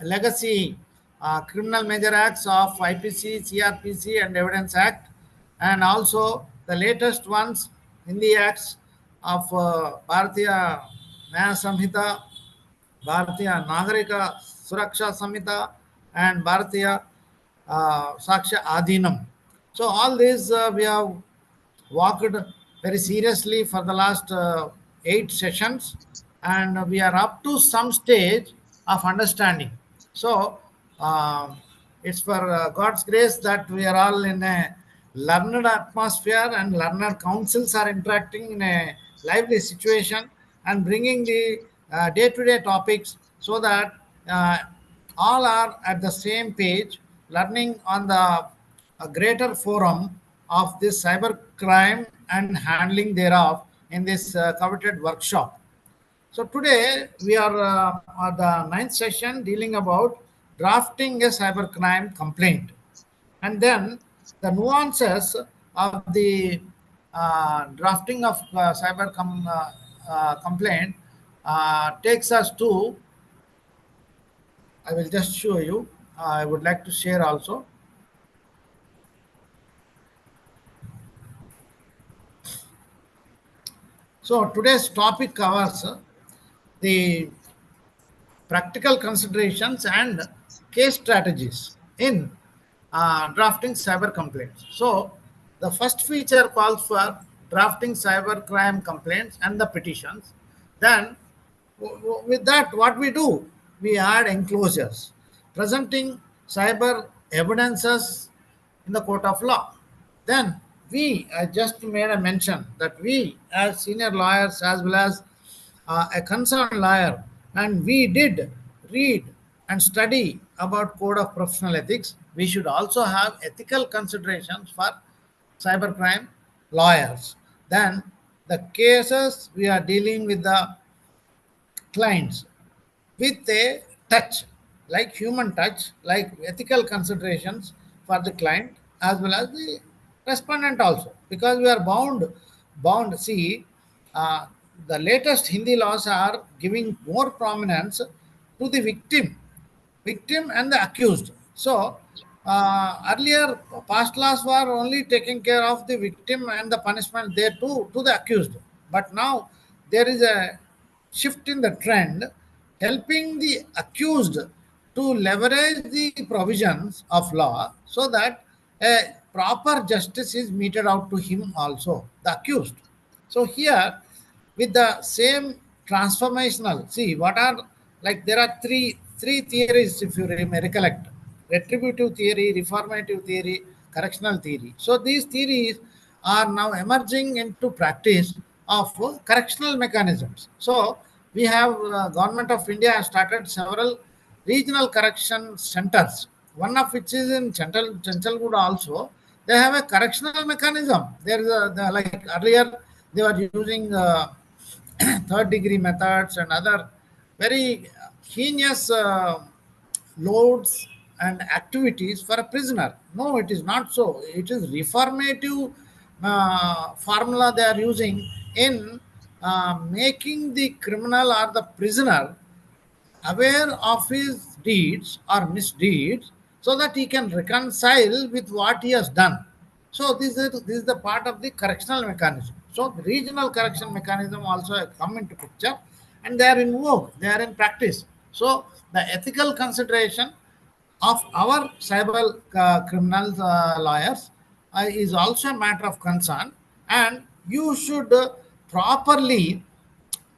legacy criminal major acts of IPC, CRPC, and Evidence Act, and also the latest ones in the acts of Bharatiya Nyaya Samhita, Bharatiya Nagarika Suraksha Samhita, and Bharatiya Saksha Adhinam. So all these we have walked very seriously for the last 8 sessions, and we are up to some stage of understanding. So it's for God's grace that we are all in a learned atmosphere, and learned councils are interacting in a lively situation and bringing the day-to-day topics, so that uh, all are at the same page, learning on the a greater forum of this cyber crime and handling thereof in this coveted workshop. So today we are at the ninth session dealing about drafting a cyber crime complaint, and then the nuances of the drafting of complaint takes us to. I will just show you. I would like to share also. So today's topic covers the practical considerations and case strategies in drafting cyber complaints. So the first feature calls for drafting cyber crime complaints and the petitions. Then with that, what we do, we add enclosures presenting cyber evidences in the court of law. Then I just made a mention that we as senior lawyers, as well as a concerned lawyer, and we did read and study about code of professional ethics. We should also have ethical considerations for cybercrime lawyers. Then the cases we are dealing with the clients with a touch, like human touch, like ethical considerations for the client as well as the respondent also, because we are bound. See, uh, the latest Hindi laws are giving more prominence to the victim and the accused. So earlier past laws were only taking care of the victim and the punishment there to the accused. But now there is a shift in the trend, helping the accused to leverage the provisions of law, so that a proper justice is meted out to him also, the accused. So here, with the same transformational, see what are, like, there are three theories, if you may recollect: retributive theory, reformative theory, correctional theory. So these theories are now emerging into practice of correctional mechanisms. So we have government of India has started several regional correction centers, one of which is in Chanchalguda also. They have a correctional mechanism. There is like earlier they were using third degree methods and other very heinous loads and activities for a prisoner. No, it is not so. It is reformative formula they are using in making the criminal or the prisoner aware of his deeds or misdeeds, so that he can reconcile with what he has done. So this is the part of the correctional mechanism. So the regional correction mechanism also come into picture, and they are in vogue, they are in practice. So the ethical consideration of our cyber criminal lawyers is also a matter of concern, and you should properly,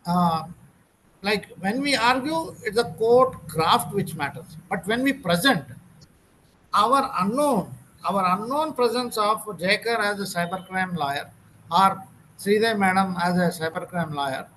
uh, like when we argue, it's a court craft which matters. But when we present our unknown presence of Jaker as a cybercrime lawyer, or Sridev madam as a cybercrime lawyer,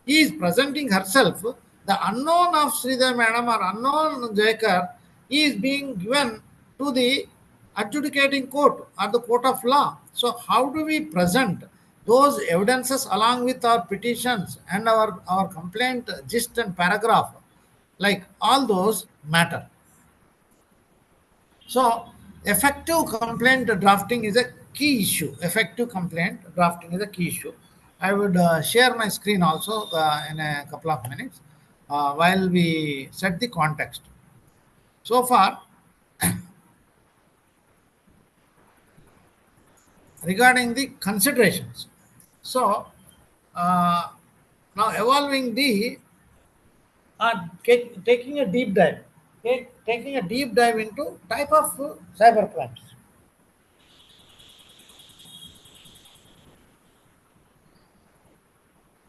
is presenting herself. The unknown of Sridev madam or unknown Jaker is being given to the adjudicating court or the court of law. So how do we present those evidences along with our petitions and our complaint gist and paragraph? Like all those matter. So, effective complaint drafting is a key issue. Effective complaint drafting is a key issue. I would share my screen also in a couple of minutes. while we set the context. So far, regarding the considerations. So, now evolving the taking a deep dive, taking a deep dive into type of cyber crimes.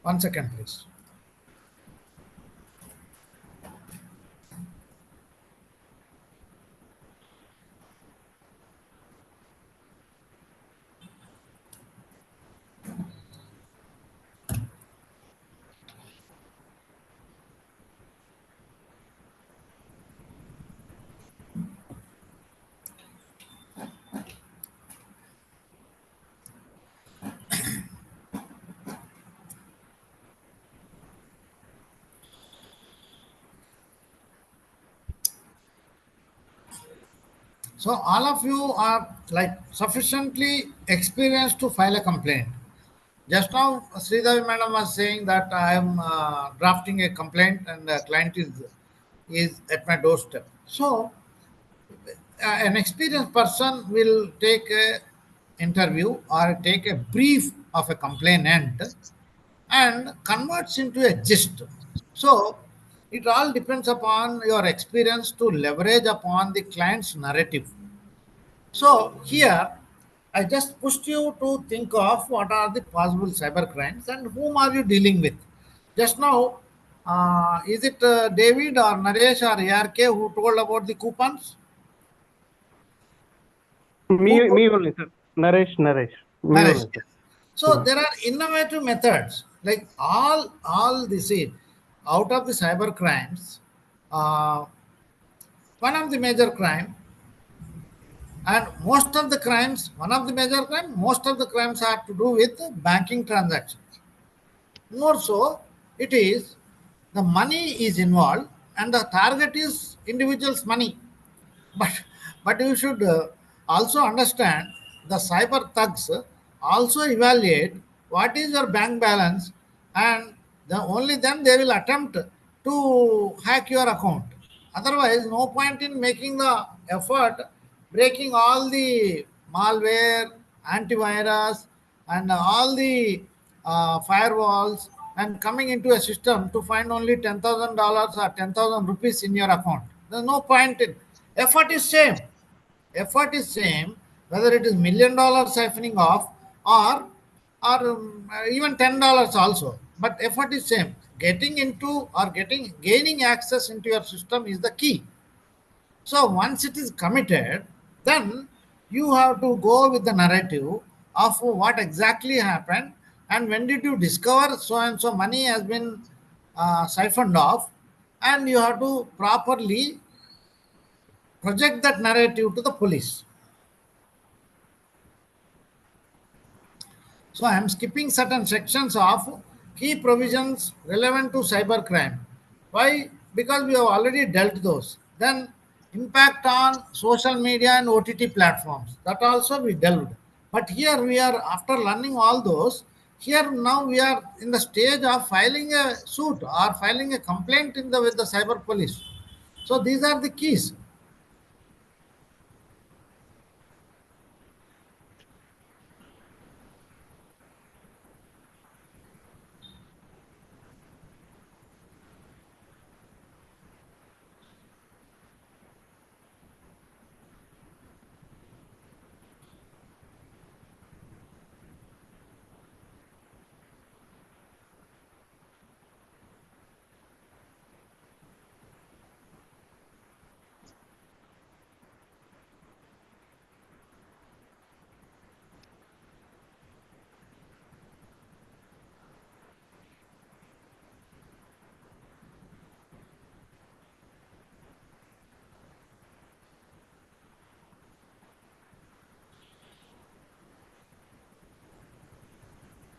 One second, please. So all of you are like sufficiently experienced to file a complaint. Just now, Sridevi madam was saying that I am drafting a complaint and the client is at my doorstep. So an experienced person will take a interview or take a brief of a complainant and converts into a gist. So it all depends upon your experience to leverage upon the client's narrative. So here, I just pushed you to think of what are the possible cyber crimes and whom are you dealing with. Just now, is it David or Naresh or ARK who told about the coupons? Who told? Me only, sir. Naresh. Me Naresh. only, sir. So there are innovative methods like all this is out of the cyber crimes. Uh, one of the major crime and most of the crimes, one of the major crimes, most of the crimes have to do with banking transactions. More so, it is the money is involved and the target is individual's money. But but you should also understand the cyber thugs also evaluate what is your bank balance and only then they will attempt to hack your account. Otherwise, no point in making the effort breaking all the malware, antivirus, and all the firewalls and coming into a system to find only $10,000 or 10,000 rupees in your account. There's no point in effort is same. Effort is same whether it is $1 million siphoning off or even $10 also. But effort is same. Getting into or gaining access into your system is the key. So once it is committed, then you have to go with the narrative of what exactly happened and when did you discover so and so money has been siphoned off, and you have to properly project that narrative to the police. So I am skipping certain sections of key provisions relevant to cybercrime. Why? Because we have already dealt those. Then impact on social media and OTT platforms. That also we delved. But here we are, after learning all those, here now we are in the stage of filing a suit or filing a complaint with the cyber police. So these are the keys.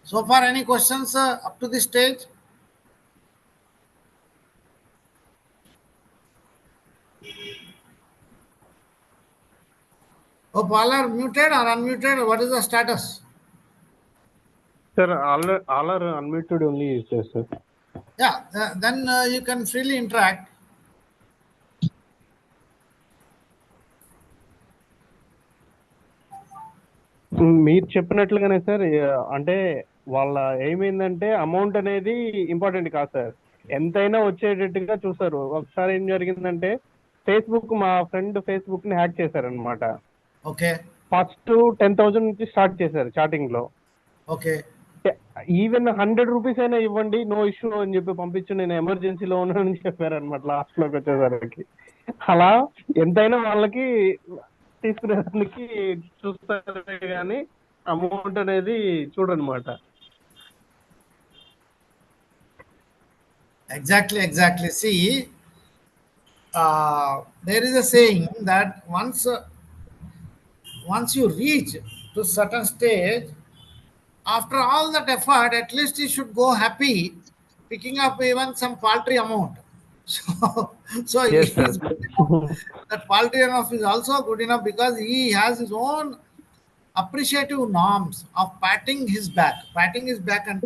So far, any questions up to this stage? Oh, all are muted or unmuted? What is the status? Sir, all are unmuted only is there, sir. Yeah, then you can freely interact. మీరు చెప్పినట్లుగానే sir అంటే వాళ్ళ ఏమైందంటే amount అనేది important కాదు sir, ఎంతైనా వచ్చేటట్టుగా చూస్తారు. ఒకసారి ఏం జరిగిందంటే ఫేస్బుక్, మా ఫ్రెండ్ ఫేస్బుక్ ని హ్యాక్ చేశారనమాట. Okay, ఫస్ట్ 10,000 నుంచి స్టార్ట్ చేశారు చాటింగ్ లో. okay. ఈవెన్ 100 రూపీస్ అయినా ఇవ్వండి, నో ఇష్యూ అని చెప్పి పంపించు, నేను ఎమర్జెన్సీలో ఉన్నానని చెప్పారనమాట లాస్ట్ లోకి వచ్చేసరికి. అలా ఎంతైనా వాళ్ళకి తీసుకునేదానికి చూస్తారు కానీ అమౌంట్ అనేది చూడనమాట. Exactly, exactly. See, there is a saying that once you reach to certain stage, after all that effort, at least you should go happy, picking up even some paltry amount. So Yes, he sir. is good enough. That paltry enough is also good enough because he has his own appreciative norms of patting his back. Patting his back and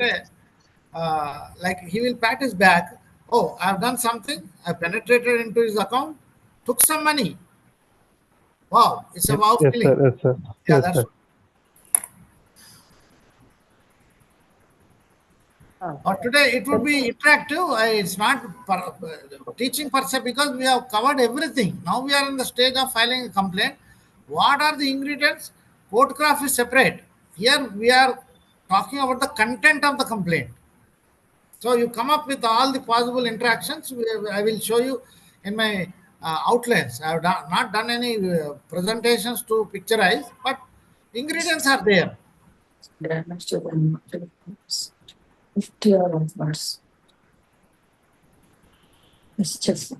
like he will pat his back. Oh, I've done something. I penetrated into his account, took some money. Wow, it's a wow Yes, feeling. sir. Yes, sir. Yeah, Yes, that's sir. today it would be interactive. It's not teaching per se because we have covered everything. Now we are in the stage of filing a complaint. What are the ingredients? Photograph is separate. Here we are talking about the content of the complaint. So you come up with all the possible interactions. I will show you in my outlines. I have not done any presentations to picturize, but ingredients are there. It's just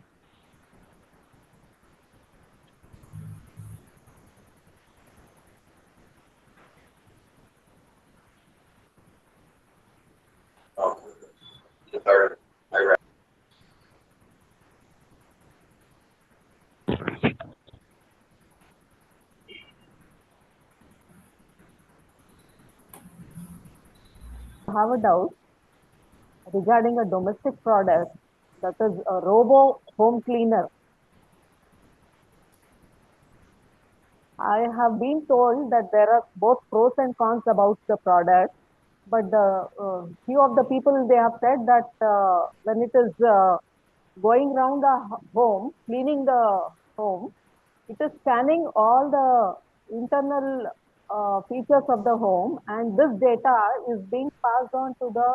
have a doubt regarding a domestic product, that is a robo home cleaner. I have been told that there are both pros and cons about the product, but the few of the people, they have said that when it is going around the home, cleaning the home, it is scanning all the internal features of the home, and this data is being passed on to the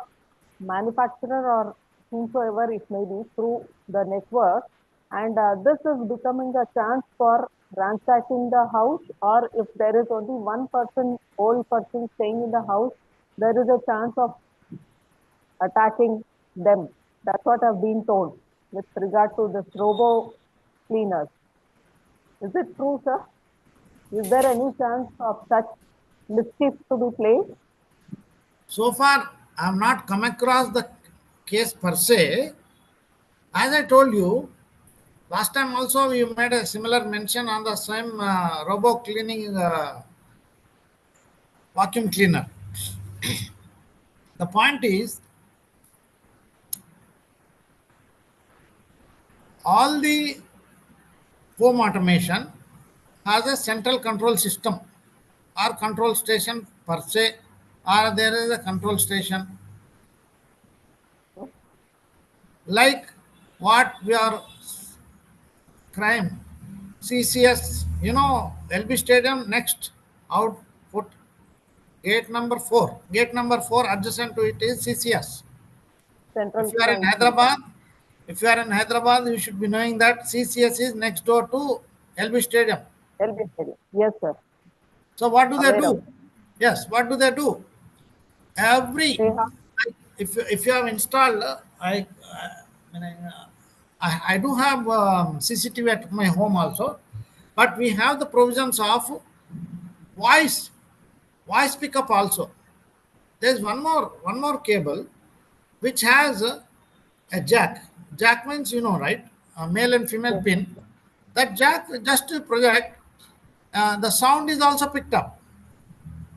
manufacturer or whomsoever it may be through the network, and this is becoming a chance for ransacking the house, or if there is only one person, old person staying in the house, there is a chance of attacking them. That's what I've been told with regard to this robo cleaners. Is it true, sir? Is there any chance of such mischief to be played? So far, I have not come across the case per se. As I told you, last time also you made a similar mention on the same robo cleaning vacuum cleaner. The point is, all the home automation has a central control system or control station per se, or there is a control station like what we are crime CCS, LB Stadium next output gate number 4. Gate number 4 adjacent to it is CCS. Central If you are in crime Hyderabad, you should be knowing that CCS is next door to LB Stadium. LB Stadium. Yes, sir. So what do they Aware do? of. Yes, what do they do? Every They have, if you have installed, I do have CCTV at my home also, but we have the provisions of voice pickup also. There's one more cable which has a jack. Jack means right, a male and female pin. That jack just to project, the sound is also picked up.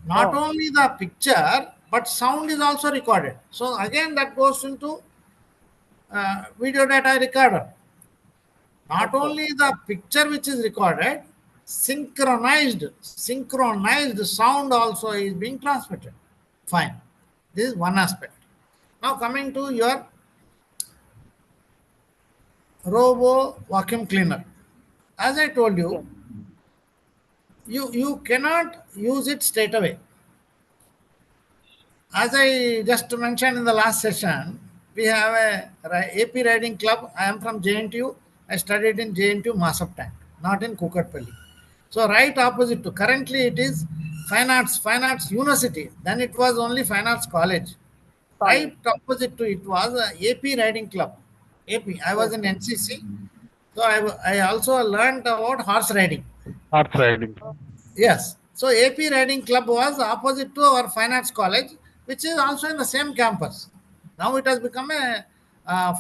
Not only the picture, but sound is also recorded. So again, that goes into video data recorder. Not only the picture which is recorded, synchronized sound also is being transmitted. Fine. This is one aspect. Now coming to your robo vacuum cleaner. As I told you, you cannot use it straight away. As I just mentioned in the last session, we have a AP Riding Club. I am from JNTU. I studied in JNTU Masap Tank, not in Kukatpalli. So right opposite to, currently it is Fine Arts University. Then it was only Fine Arts College. Right opposite to it was a AP Riding Club. AP. I was in NCC. So I also learned about horse riding. Horse riding. Yes. So AP Riding Club was opposite to our Fine Arts College, which is also in the same campus. Now it has become a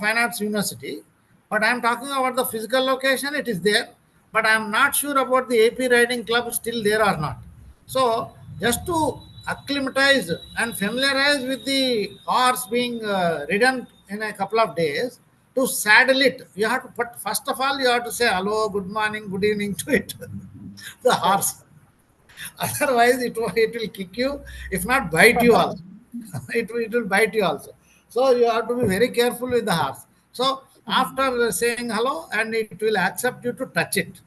Fine Arts University. But I am talking about the physical location, it is there. But I am not sure about the AP Riding Club still there or not. So just to acclimatize and familiarize with the horse being ridden in a couple of days, to saddle it, you have to put, first of all, you have to say hello, good morning, good evening to it, the horse. Otherwise, it will kick you, if not bite you also. it will bite you also. So you have to be very careful with the horse. So after saying hello, and it will accept you to touch it.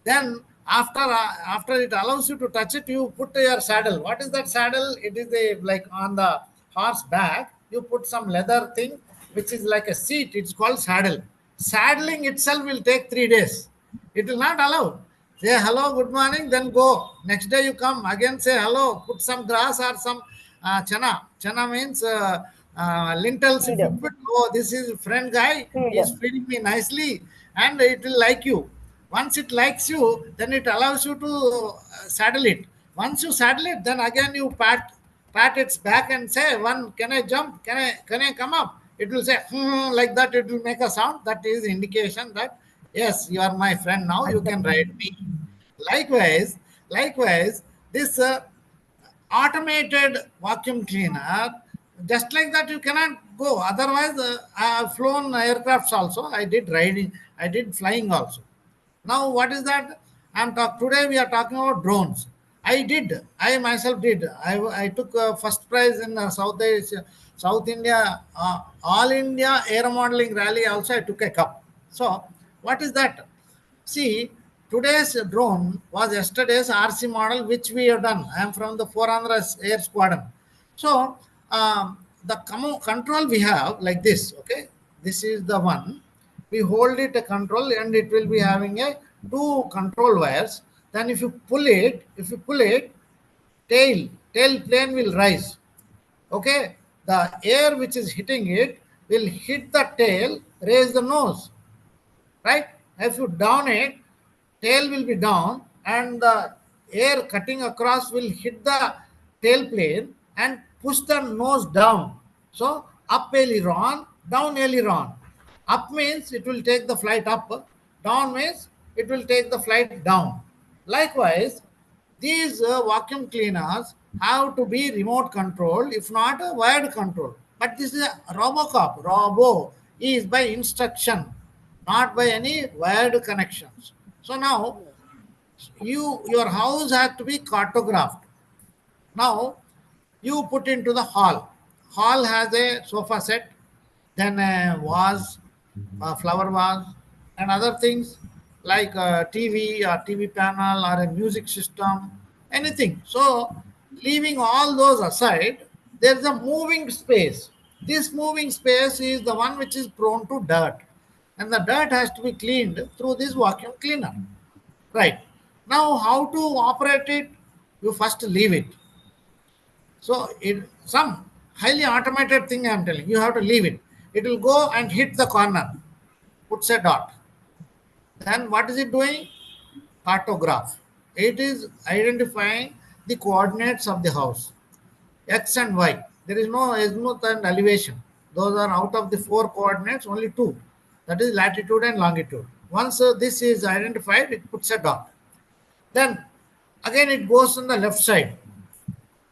Then after it allows you to touch it, you put your saddle. What is that saddle? It is a, like on the horse back, you put some leather thing, which is like a seat. It's called saddle. Saddling itself will take 3 days. It will not allow. Say hello, good morning, then go. Next day you come, again say hello, put some grass or some chana. Chana means lentils. If you put, oh, this is friend guy, he's feeding me nicely, and it will like you. Once it likes you, then it allows you to saddle it. Once you saddle it, then again you pat its back and say, one, can I jump? Can I come up? It will say, like that, it will make a sound. That is indication that, yes, you are my friend now, you can ride me. Likewise, this automated vacuum cleaner, just like that, you cannot go. Otherwise, I have flown aircrafts also. I did riding, I did flying also. Now, what is that? Today we are talking about drones. I myself did. I took first prize in South India, All India Air Modeling Rally. Also, I took a cup. So, what is that? See, today's drone was yesterday's RC model, which we have done. I am from the 400 Air Squadron. So, the control we have like this. Okay, this is the one. We hold it a control, and it will be having a 2 control wires. Then if you pull it, tail plane will rise. Okay, the air which is hitting it will hit the tail, raise the nose. Right? If you down it, tail will be down, and the air cutting across will hit the tail plane and push the nose down. So up aileron, down aileron. Up means it will take the flight up. Down means it will take the flight down. Likewise, these vacuum cleaners have to be remote controlled, if not wired control. But this is a Robocop. Robo is by instruction, not by any wired connections. So now, your house has to be cartographed. Now, you put into the hall. Hall has a sofa set, then a vase, a flower vase, and other things like a TV or TV panel or a music system, anything. So, leaving all those aside, there is a moving space. This moving space is the one which is prone to dirt, and the dirt has to be cleaned through this vacuum cleaner. Right. Now, how to operate it? You first leave it. So, some highly automated thing I am telling you, have to leave it. It will go and hit the corner, puts a dot. Then what is it doing? Cartograph. It is identifying the coordinates of the house, X and Y. There is no azimuth and elevation. Those are out of the 4 coordinates, only 2. That is latitude and longitude. Once this is identified, it puts a dot. Then again it goes on the left side.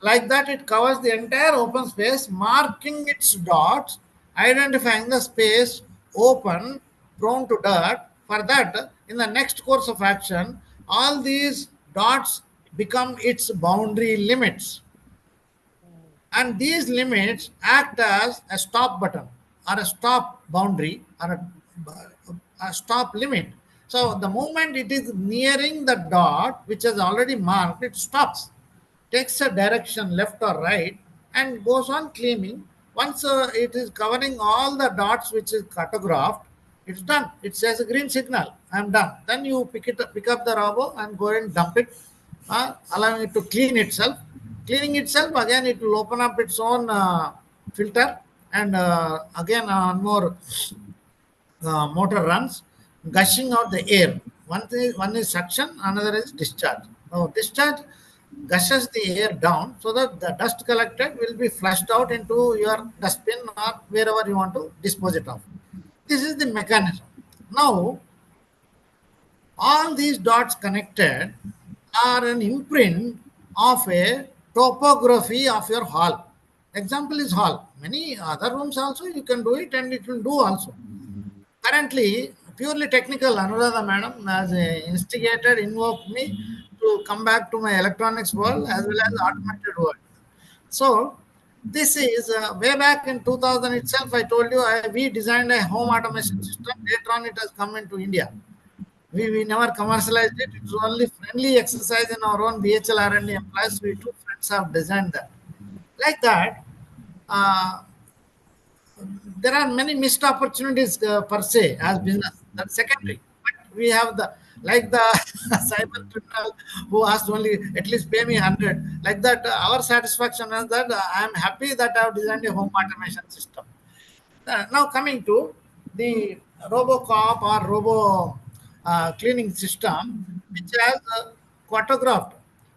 Like that, it covers the entire open space, marking its dots, identifying the space open, prone to dirt. For that, in the next course of action, all these dots become its boundary limits. And these limits act as a stop button or a stop boundary or a stop limit. So the moment it is nearing the dot which is already marked, it stops, takes a direction left or right, and goes on cleaning. Once it is covering all the dots which is cartographed, it's done. It says a green signal. I'm done. Then you pick up the robo and go and dump it, allowing it to clean itself. Cleaning itself, again it will open up its own filter, and again on more motor runs, gushing out the air. One is suction, another is discharge. Now discharge gushes the air down so that the dust collected will be flushed out into your dustbin or wherever you want to dispose it of. This is the mechanism. Now, all these dots connected are an imprint of a topography of your hall. Example is hall. Many other rooms also you can do it, and it will do also. Currently, purely technical, Anuradha madam has instigated, invoked me to come back to my electronics world as well as automated world. So this is way back in 2000 itself. I told you we designed a home automation system. Later on, it has come into India. We never commercialized it. It's only friendly exercise in our own BHL R&D employees. We two friends have designed that. Like that, there are many missed opportunities per se as business. That's secondary. But we have the cyber criminal who asked only at least pay me 100. Like that, our satisfaction is that I am happy that I have designed a home automation system. Now coming to the RoboCop or Robo cleaning system, which has cartographed.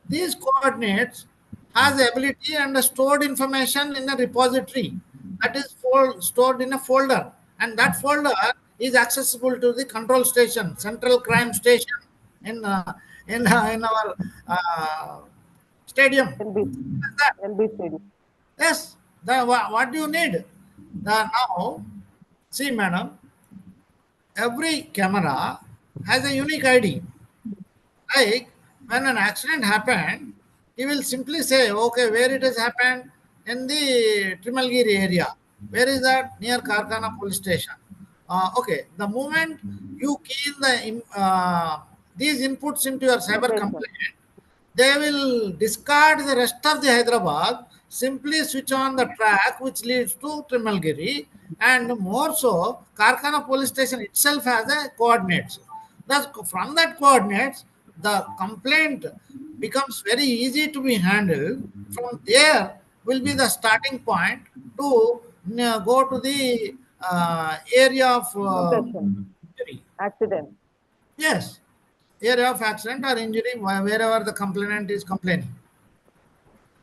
These coordinates has the ability and stored information in a repository that is stored in a folder, and that folder is accessible to the control station, central crime station in in our stadium. LB Stadium. Yes. What do you need? Now, see, madam, every camera has a unique ID. Like when an accident happened, he will simply say, okay, where it has happened in the Trimalgiri area. Where is that? Near Karkana police station. Okay, the moment you key in these inputs into your cyber Okay, complaint, they will discard the rest of the Hyderabad, simply switch on the track which leads to Trimalgiri, and more so, Karkana police station itself has a coordinates. Thus, from that coordinates, the complaint becomes very easy to be handled. From there will be the starting point to go to the area of Location. injury. Accident. Yes, area of accident or injury wherever the complainant is complaining.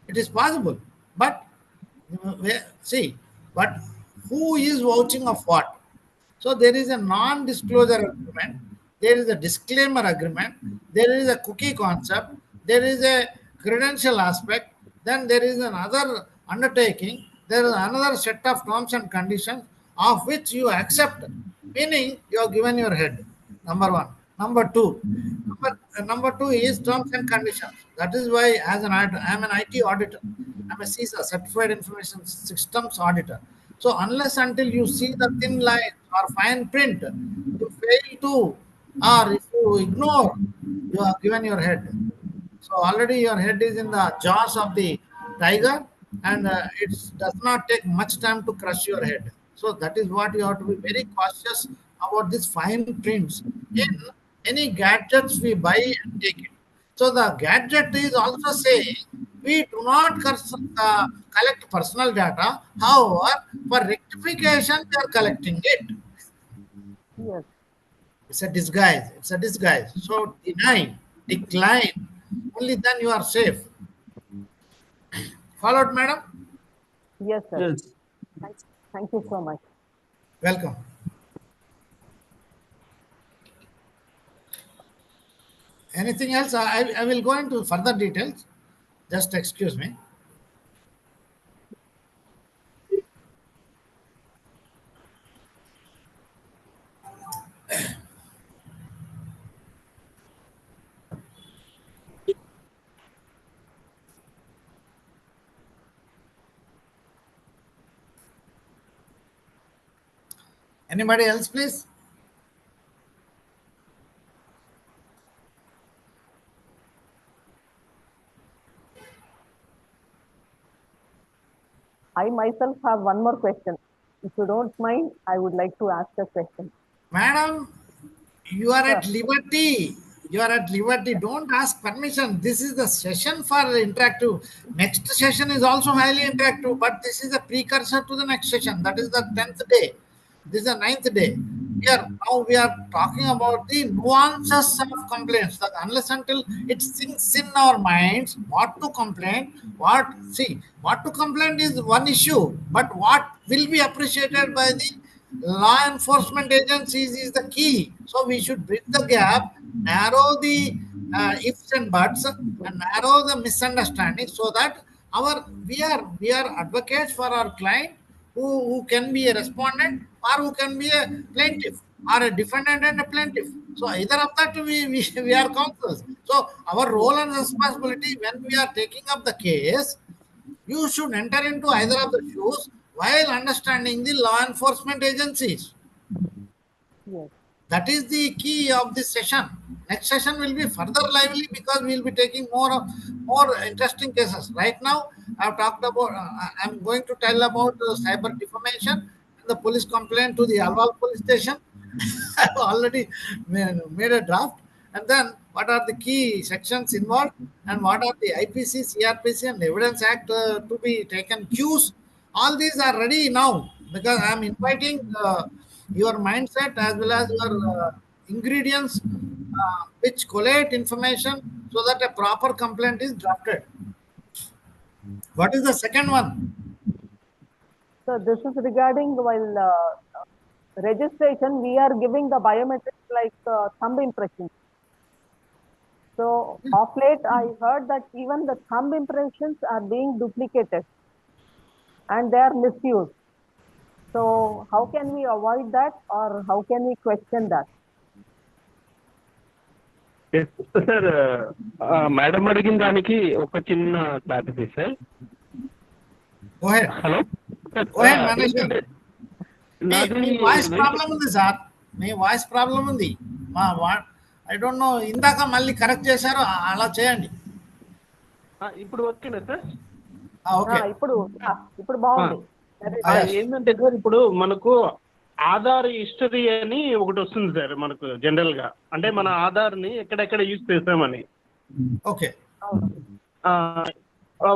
It is possible, but see, but who is vouching of what? So there is a non-disclosure agreement, there is a disclaimer agreement, there is a cookie concept, there is a credential aspect, then there is another undertaking, there is another set of terms and conditions of which you accept, meaning you have given your head. Number one. Number two. Number two is terms and conditions. That is why, as I am an IT auditor, I'm a CISA, Certified Information Systems Auditor. So unless until you see the thin line or fine print, you fail to, or if you ignore, you have given your head. So already your head is in the jaws of the tiger, and it does not take much time to crush your head. So that is what you have to be very cautious about these fine prints in any gadgets we buy and take it. So the gadget is also saying we do not collect personal data. However, for rectification, we are collecting it. Yes. It's a disguise. It's a disguise. So deny, decline. Only then you are safe. Followed, madam? Yes, sir. Yes. Thank you so much. Welcome. Anything else? I will go into further details. Just excuse me. Anybody else, please? I myself have one more question. If you don't mind, I would like to ask a question. Madam, you are at Sir. liberty. You are at liberty. Don't ask permission. This is the session for interactive. Next session is also highly interactive, but this is a precursor to the next session. That is the 10th day. This is the 9th day. Here, now we are talking about the nuances of complaints. That unless until it sinks in our minds what to complain, what to complain is one issue, but what will be appreciated by the law enforcement agencies is the key. So we should bridge the gap, narrow the ifs and buts, and narrow the misunderstanding so that we are advocates for our client who can be a respondent or who can be a plaintiff or a defendant and a plaintiff. So either of that we are counsels. So our role and responsibility when we are taking up the case, you should enter into either of the shoes while understanding the law enforcement agencies. Yes. That is the key of this session. Next session will be further lively because we will be taking more interesting cases. Right now, I've talked about. I'm going to tell about cyber defamation and the police complaint to the Alwal police station. I've already made a draft. And then, what are the key sections involved, and what are the IPC, CRPC, and Evidence Act to be taken cues? All these are ready now because I'm inviting your mindset as well as your ingredients which collate information so that a proper complaint is drafted. What is the second one? So this is regarding while registration, we are giving the biometrics like thumb impressions. So of late, I heard that even the thumb impressions are being duplicated and they are misused. So how can we avoid that, or how can we question that? Sir madam అడిగిన దానికి ఒక చిన్న clarity sir. Go ahead. Hello Go ahead, manager. మీ voice problem ఉంది sir, మీ voice problem ఉంది. I don't know, ఇందాక మళ్ళీ correct చేశారు, అలా చేయండి. ఇప్పుడు ఓకేనా సార్? ఓకే, ఇప్పుడు బాగుంది. ఏంటంటే సార్, ఇప్పుడు మనకు ఆధార్ హిస్టరీ అని ఒకటి వస్తుంది సార్ మనకు జనరల్ గా. అంటే మన ఆధార్ ని ఎక్కడెక్కడ యూజ్ చేసామని. ఓకే,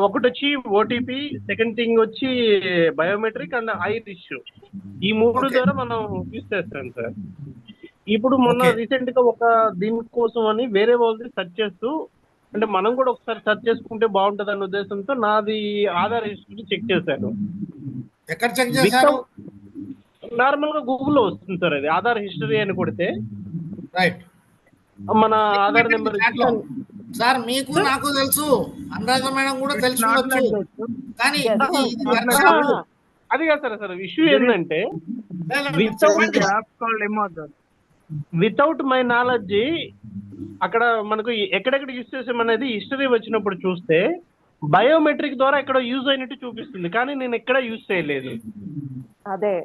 ఒకటి వచ్చి ఓటీపీ, సెకండ్ థింగ్ వచ్చి బయోమెట్రిక్ అండ్ ఐరిష్. ఈ మూడు ద్వారా మనం యూజ్ చేస్తాం సార్. ఇప్పుడు మొన్న రీసెంట్ గా ఒక దీనికోసం అని వేరే వాళ్ళది సెర్చ్ చేస్తూ, అంటే మనం కూడా ఒకసారి సెర్చ్ చేసుకుంటే బాగుంటది అన్న ఉద్దేశంతో నాది ఆధార్ హిస్టరీ చెక్ చేశాను. ఎక్కడ చెక్ చేశారు? నార్మల్ గా గూగుల్లో వస్తుంది సార్, అది ఆధార్ హిస్టరీ అని కొడితే రైట్ మన ఆధార్ నెంబర్. సార్ మీకు నాకు తెలుసు, అనురాధ మేడం కూడా తెలుసు, కానీ అది కాదు సార్. సార్ ఇష్యూ ఏంటంటే వితౌట్ మై నాలెడ్జ్ అక్కడ మనకు ఎక్కడెక్కడ యూజ్ చేసామనేది హిస్టరీ వచ్చినప్పుడు చూస్తే బయోమెట్రిక్ ద్వారా ఎక్కడ యూజ్ అయినట్టు చూపిస్తుంది, కానీ నేను ఎక్కడ యూజ్ చేయలేదు. అదే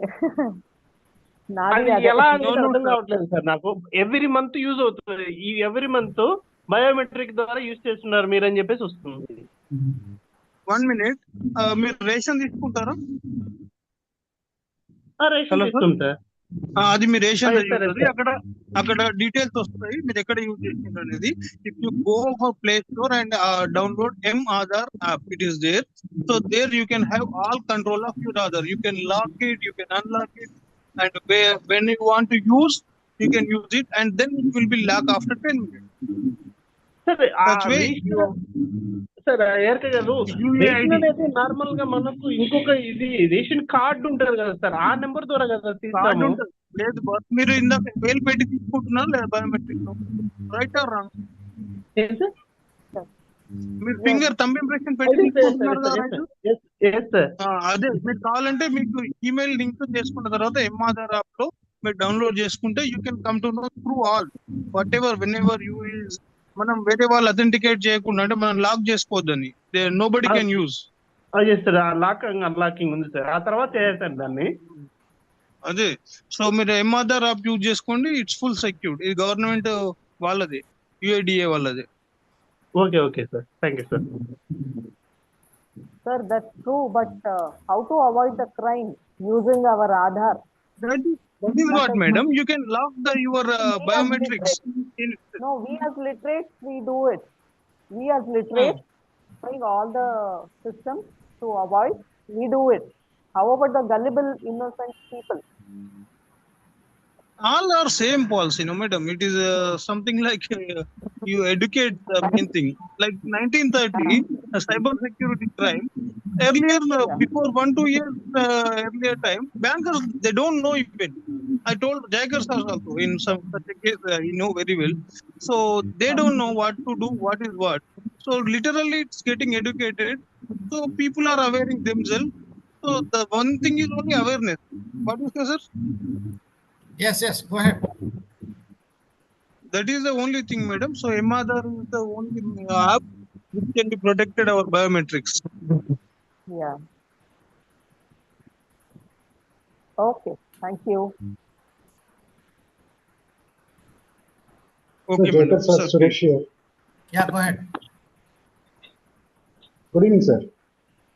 ఎలా అర్థం కావట్లేదు సార్ నాకు. ఎవ్రీ మంత్ యూజ్ అవుతుంది, ఈ ఎవ్రీ మంత్ బయోమెట్రిక్ ద్వారా యూజ్ చేస్తున్నారు మీరు అని చెప్పేసి వస్తుంది. 1 minute, మీరు రేషన్ తీసుకుంటారా? రేషన్ తీసుకుంటాం సార్. అది మీ రేషన్ అక్కడ డీటెయిల్స్ వస్తాయి మీరు ఎక్కడ యూజ్ చేస్తున్నారు అనేది. If you go for play store and download M-Aadhaar app, it is there. So there you can have all control of your Aadhaar. You can lock it, you can unlock it, and when you want to use, you can use it, and then it will be locked after 10 minutes. Sir అనేది normal గా మనకు ఇంకొక ఇది ration card ఉంటుంది కదా sir, ఆ number ద్వారా కదా తీస్తాము. లేదు బాస్, మీరు ఇందాక వేలు పెట్టి తీసుకుంటున్నారు లేదా బయోమెట్రిక్? Right are wrong? మీరు ఫింగర్ థంబ్ ఇంప్రెషన్ పెట్టి తీసుకుంటున్నారు కదా. అదే మీరు కావాలంటే మీకు ఈమెయిల్ లింక్ చేసుకున్న తర్వాత M-Aadhaar యాప్ లో మీరు డౌన్లోడ్ చేసుకుంటే you can come to know through all whatever whenever you use. మనం వేరే వాళ్ళు అథెంటికేట్ చేయకుండా, అంటే మనం లాక్ చేసుకోవద్దని, nobody can use. Sir locking unlocking ఉంది సార్, ఆ తర్వాత చేసేసాను దాన్ని. అదే సో మీరు ఎం ఆధార్ యాప్ యూజ్ చేసుకోండి, ఇట్స్ ఫుల్ సెక్యూర్డ్. ఇది గవర్నమెంట్ వాళ్ళది, యుఐడిఏ వాళ్ళది. Okay okay sir, thank you sir. Sir, that's true, but how to avoid the crime using our Aadhaar? That is what, madam, you can lock your biometrics. No, we as literates, we do it. We as literates, trying all the systems to avoid, we do it. How about the gullible, innocent people? All are same policy, no madam. It is something like you educate the main thing. Like 1930, cyber security crime. Earlier, before 1-2 years earlier time, bankers they don't know even. I told Jaggers also in some such a case, you know very well. So they don't know what to do, what is what. So literally, it's getting educated. So people are aware themselves. So the one thing is only awareness. What do you say, sir? Yes, yes, go ahead. That is the only thing, madam. So Aadhaar is the only app which can be protected our biometrics. Yeah. Okay, thank you. Okay, Sir, madam. Sir, Sir, Suresh here. Yeah, go ahead. Good evening, sir.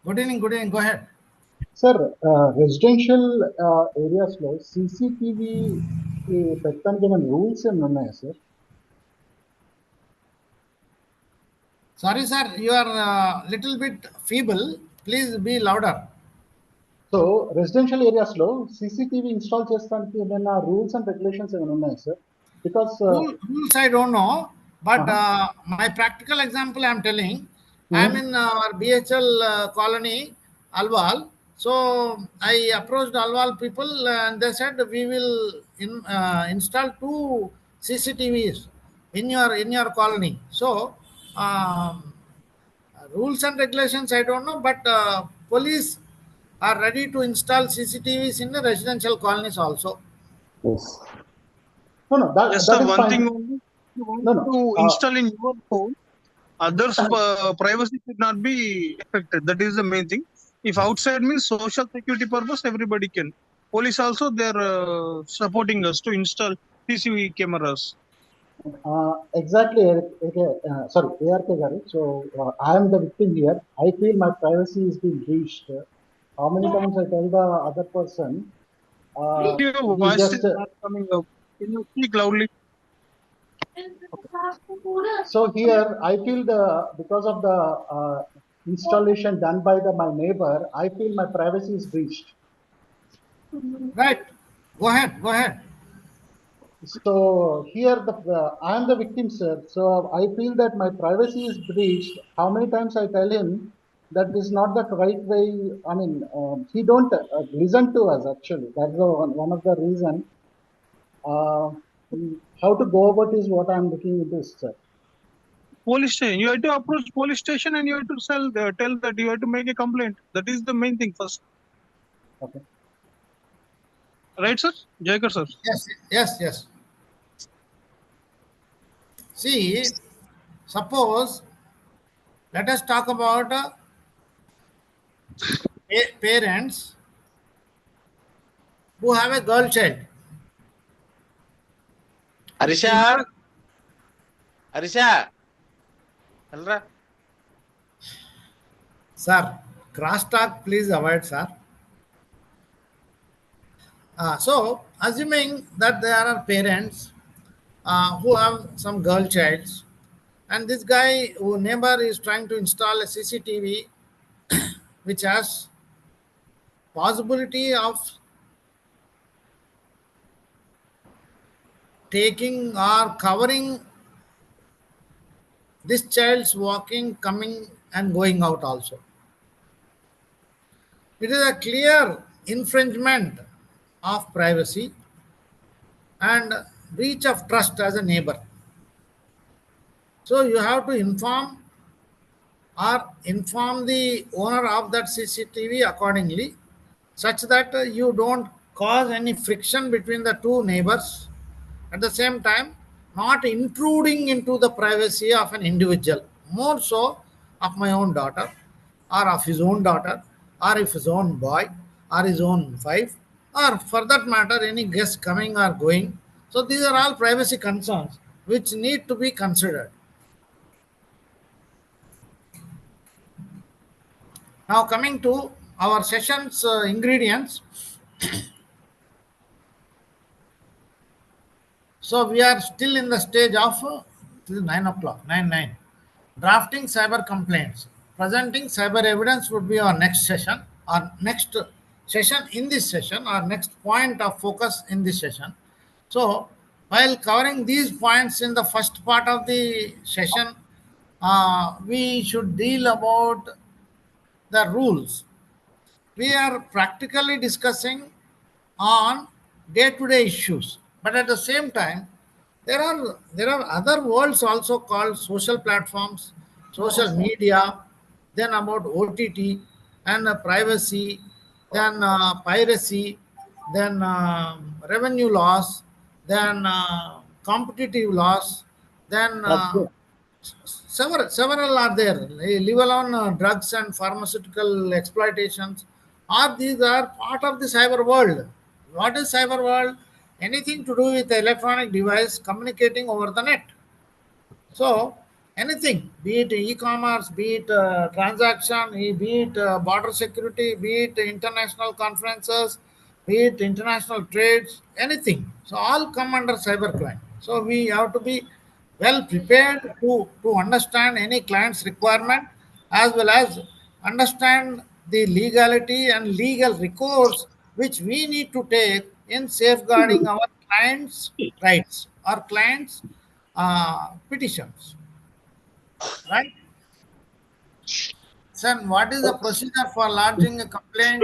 Good evening, good evening, go ahead. Sir, residential areas లో CCTV పెట్టడానికి ఏమైనా rules ఏమైనా ఉన్నాయా sir? Sorry, sir, you are little bit feeble. Please be louder. So residential areas లో CCTV install చేయడానికి ఏమైనా rules and regulations ఏమైనా ఉన్నాయా sir? Because Rules I don't know, but my practical example I am telling. I am in our BHL colony, Alwal. So I approached Alwal people and they said we will install 2 CCTVs in your colony. So rules and regulations I don't know, but police are ready to install CCTVs in the residential colonies also. No, that just is one fine. thing only. You want No. to install in your home, others' privacy should not be affected. That is the main thing. If outside means social security purpose, everybody can. Police also they are supporting us to install CCTV cameras. Exactly, sorry, ARK Gari. So I am the victim here. I feel my privacy is being breached. How many times I tell the other person? Your he voice just, is not coming up. Can you speak loudly? So here I feel because of the installation done by my neighbor, I feel my privacy is breached. Right. Go ahead. So here I am the victim, sir. So I feel that my privacy is breached. How many times I tell him that is not the right way. I mean, he don't listen to us actually. That's one of the reason. How to go about is what I am looking into, sir. Police station. You have to approach police station and you have to tell that you have to make a complaint. That is the main thing first. Okay. Right, sir? Jaikar, sir. Yes. See, suppose, let us talk about parents who have a girl child. Arisha, Alra. Sir, crosstalk please avoid, sir. So, assuming that there are parents who have some girl childs, and this guy who neighbor is trying to install a CCTV which has possibility of taking or covering this child's walking, coming and going out also. It is a clear infringement of privacy and breach of trust as a neighbor. So you have to inform the owner of that CCTV accordingly, such that you don't cause any friction between the two neighbors. At the same time, not intruding into the privacy of an individual, more so of my own daughter or of his own daughter or of his own boy or his own wife or for that matter, any guest coming or going. So these are all privacy concerns which need to be considered. Now coming to our session's ingredients. So we are still in the stage of till 9 o'clock, 9. Drafting cyber complaints. Presenting cyber evidence would be our next session, our next session in this session, our next point of focus in this session. So while covering these points in the first part of the session, we should deal about the rules. We are practically discussing on day-to-day issues, but at the same time, there are other worlds also called social platforms, social media, then about OTT and privacy, then piracy, then revenue loss, then competitive loss, then several are there. Leave alone drugs and pharmaceutical exploitations. Or these are part of the cyber world. What is cyber world? Anything to do with the electronic device communicating over the net. So anything, be it e-commerce, be it transaction, be it border security, be it international conferences, be it international trades, anything. So all come under cybercrime. So we have to be well prepared to understand any client's requirement, as well as understand the legality and legal recourse which we need to take in safeguarding our clients' rights or clients' petitions. Right? Son, what is the procedure for lodging a complaint,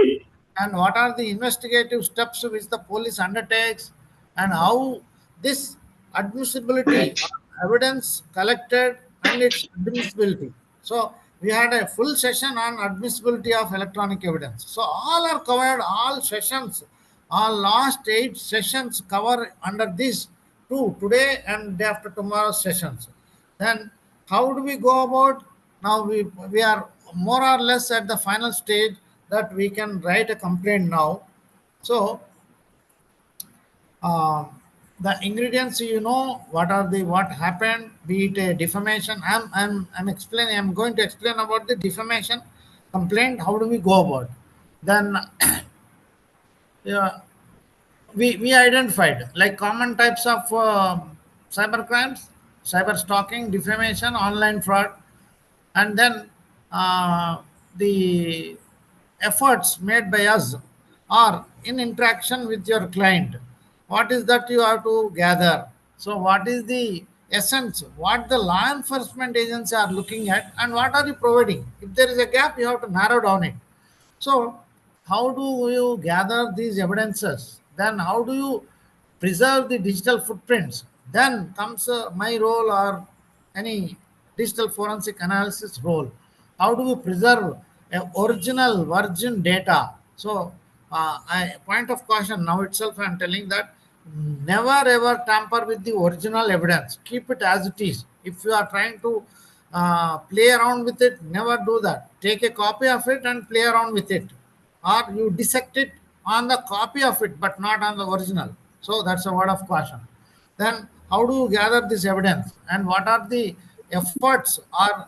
and what are the investigative steps which the police undertakes, and how this admissibility or evidence collected and its admissibility. So we had a full session on admissibility of electronic evidence. So all are covered, all sessions, all last 8 sessions cover under this today and day after tomorrow sessions. Then how do we go about? Now we are more or less at the final stage that we can write a complaint now. So the ingredients, what are the what happened, be it a defamation. I'm going to explain about the defamation complaint. How do we go about? Then yeah, we identified like common types of cyber crimes: cyber stalking, defamation, online fraud, and then the efforts made by us are in interaction with your client. What is that you have to gather? So what is the essence, what the law enforcement agencies are looking at, and what are you providing? If there is a gap, you have to narrow down it. So how do you gather these evidences? Then how do you preserve the digital footprints? Then comes my role or any digital forensic analysis role. How do we preserve original virgin data? So point of caution now itself, I'm telling that never ever tamper with the original evidence. Keep it as it is. If you are trying to play around with it, never do that. Take a copy of it and play around with it, or you dissect it on the copy of it but not on the original. So that's a word of caution. Then how do you gather this evidence, and what are the efforts or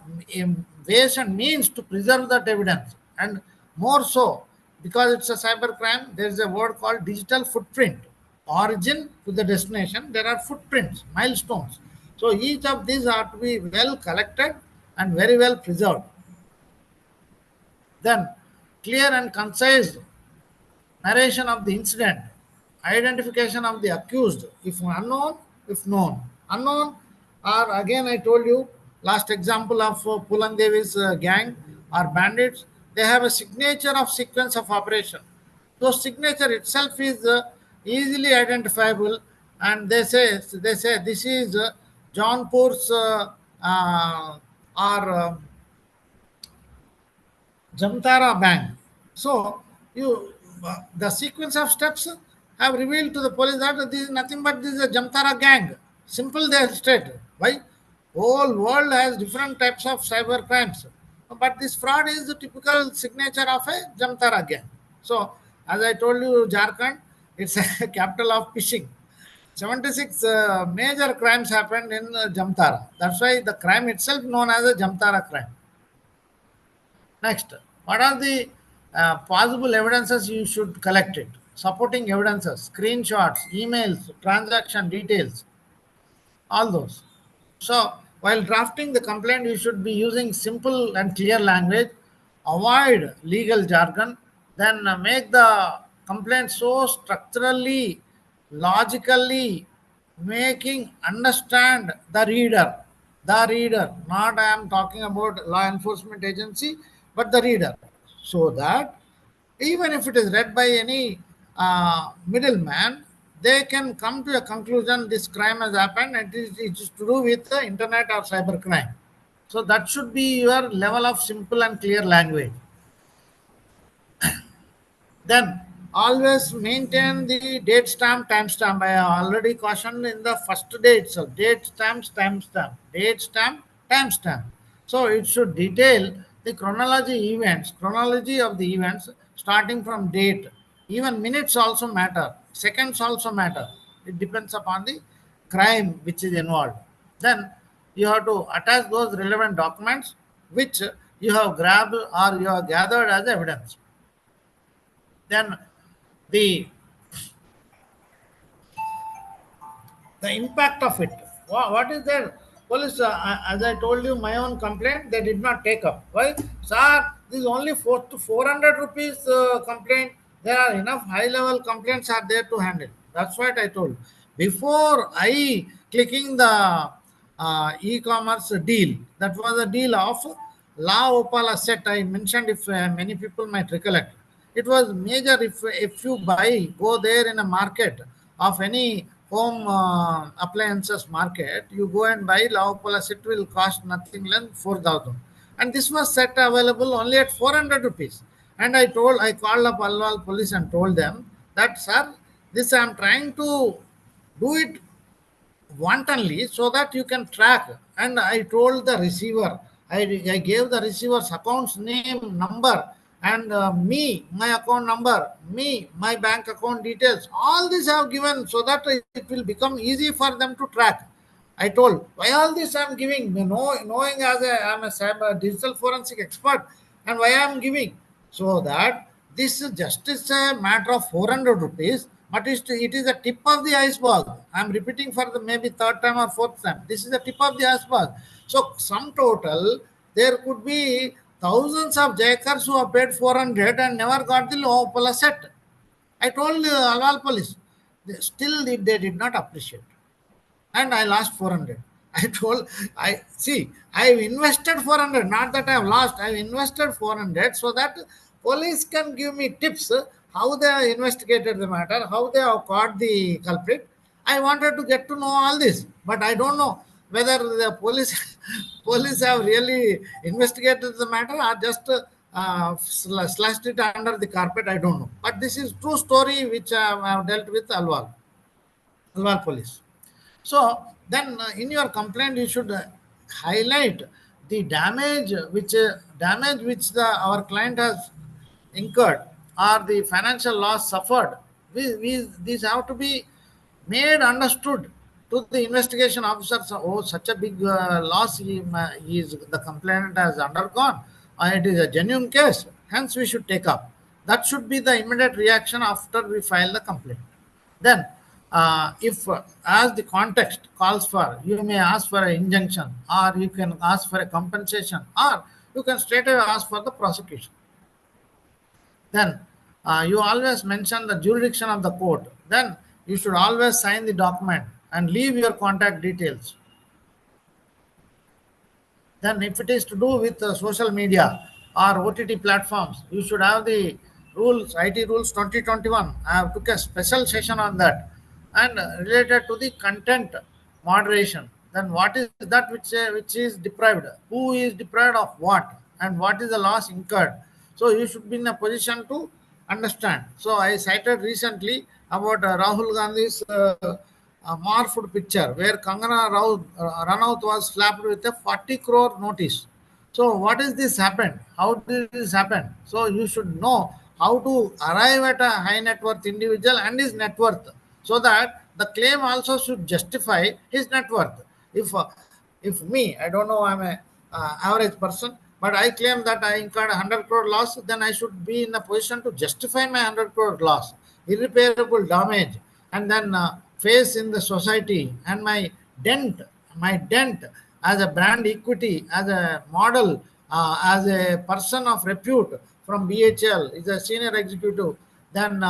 ways and means to preserve that evidence? And more so, because it's a cyber crime, there is a word called digital footprint. Origin to the destination, there are footprints, milestones. So each of these are to be well collected and very well preserved. Then clear and concise narration of the incident, identification of the accused, if unknown, if known. Unknown are, again I told you, last example of Pulan Devi's gang or bandits, they have a signature of sequence of operation. So signature itself is easily identifiable, and they say this is Jaunpur's or Jamtara Bank. So the sequence of steps have revealed to the police that this is nothing but this is a Jamtara gang. Simple, they state. Why? Whole world has different types of cyber crimes, but this fraud is the typical signature of a Jamtara gang. So as I told you, Jharkhand, It's a capital of fishing. 76 major crimes happened in Jamtara. That's why the crime itself known as a Jamtara crime. Next, what are the possible evidences you should collect it? Supporting evidences, screenshots, emails, transaction details, all those. So, while drafting the complaint, you should be using simple and clear language, avoid legal jargon, then make the complaint so structurally, logically, making understand the reader, not I am talking about law enforcement agency, but the reader, so that even if it is read by any middleman, they can come to a conclusion this crime has happened and it is to do with the internet or cyber crime. So that should be your level of simple and clear language. Then always maintain the date stamp, timestamp. I already cautioned in the first day itself. Date stamp, timestamp. Date stamp, timestamp. So it should detail the chronology of the events starting from date. Even minutes also matter. Seconds also matter. It depends upon the crime which is involved. Then you have to attach those relevant documents which you have grabbed or you have gathered as evidence. Then the impact of it. What is there? Police, as I told you, my own complaint, they did not take up. Why? Sir, this is only 400 rupees complaint. There are enough high-level complaints are there to handle. That's what I told. Before I clicking the e-commerce deal, that was a deal of La Opal Asset. I mentioned, if many people might recollect. It was major. If you go there in a market of any home appliances market, you go and buy La Opal Asset, will cost nothing less than 4,000. And this was set available only at 400 rupees. And I called up Alwal police and told them that, sir, this I am trying to do it wantonly so that you can track. And I told the receiver, I gave the receiver's account's name, number, and my account number, my bank account details. All these I have given so that it will become easy for them to track. I told, why all this I am giving, knowing as I am a cyber digital forensic expert, and why I am giving, so that this is just a matter of 400 rupees, but it is a tip of the iceberg. I am repeating for the maybe third time or fourth time. This is a tip of the iceberg. So sum total, there could be thousands of jackers who have paid 400 and never got the La Opal Asset. I told Alwal police, still they did not appreciate. And I lost 400. I have invested 400, not that I have lost. I have invested 400 so that police can give me tips how they have investigated the matter, how they have caught the culprit. I wanted to get to know all this, but I don't know whether the police have really investigated the matter or just slashed it under the carpet. I don't know. But this is true story which I have dealt with Alwal police. So then in your complaint, you should highlight the damage which our client has incurred or the financial loss suffered. These have to be made understood to the investigation officers. Oh, such a big loss the complainant has undergone. It is a genuine case. Hence, we should take up. That should be the immediate reaction after we file the complaint. Then, if as the context calls for, you may ask for an injunction, or you can ask for a compensation, or you can straight away ask for the prosecution. Then you always mention the jurisdiction of the court. Then you should always sign the document and leave your contact details. Then if it is to do with social media or OTT platforms, you should have the rules, IT rules 2021. I have took a special session on that, and related to the content moderation. Then what is that which is deprived? Who is deprived of what? And what is the loss incurred? So you should be in a position to understand. So I cited recently about Rahul Gandhi's morphed picture where Kangana Ranaut was slapped with a 40 crore notice. So what is this happened? How did this happen? So you should know how to arrive at a high net worth individual and his net worth, so that the claim also should justify his net worth. If me, I don't know, I'm a average person, but I claim that I incurred 100 crore loss, then I should be in a position to justify my 100 crore loss, irreparable damage, and then face in the society, and my dent as a brand equity, as a model, as a person of repute from BHL, is a senior executive. Then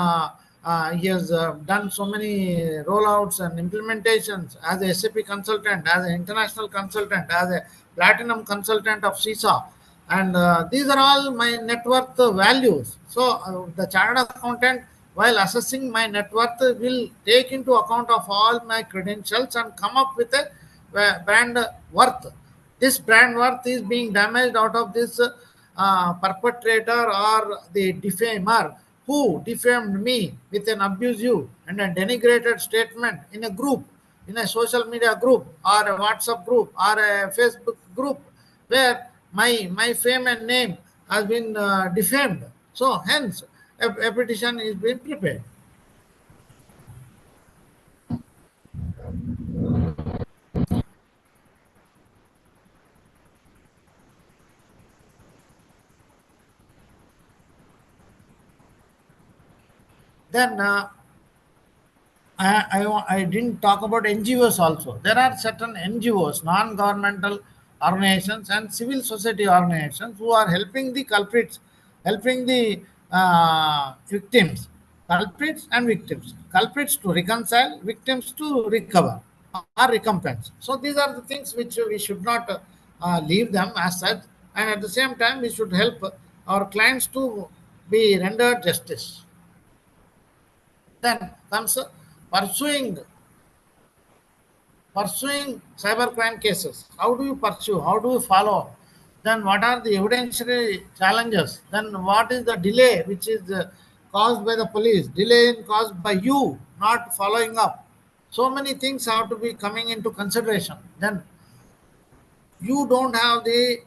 he has done so many rollouts and implementations as a SAP consultant, as an international consultant, as a platinum consultant of CISA. And these are all my net worth values. So the chartered accountant, while assessing my net worth, will take into account of all my credentials and come up with a brand worth. This brand worth is being damaged out of this perpetrator or the defamer who defamed me with an abusive and a denigrated statement in a group, in a social media group or a WhatsApp group or a Facebook group, where my fame and name has been defamed. So hence a petition is being prepared. Then I didn't talk about NGOs also. There are certain NGOs, non-governmental organizations and civil society organizations who are helping the culprits, helping the victims, culprits and victims, culprits to reconcile, victims to recover or recompense. So these are the things which we should not leave them as such, and at the same time we should help our clients to be rendered justice. Then comes pursuing cybercrime cases. How do you pursue? How do you follow? Then what are the evidentiary challenges? Then what is the delay which is caused by the police? Delay caused by you not following up. So many things have to be coming into consideration. Then you don't have the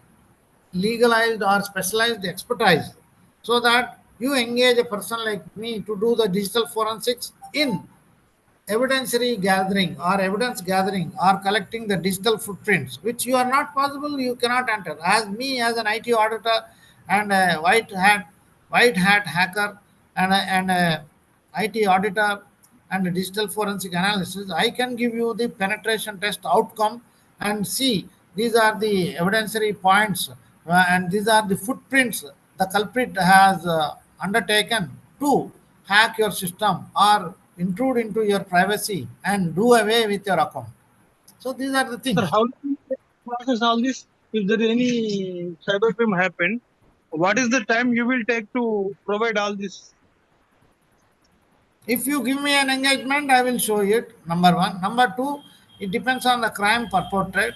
legalized or specialized expertise, so that you engage a person like me to do the digital forensics in evidentiary gathering or evidence gathering or collecting the digital footprints, which you are not possible, you cannot enter. As me, as an IT auditor and a white hat hacker and a IT auditor and a digital forensic analysis, I can give you the penetration test outcome and see these are the evidentiary points and these are the footprints the culprit has undertaken to hack your system or intrude into your privacy and do away with your account. So these are the things. Sir, how do you process all this? If there is any cybercrime happened, what is the time you will take to provide all this? If you give me an engagement, I will show it. Number one. Number two, it depends on the crime perpetrated.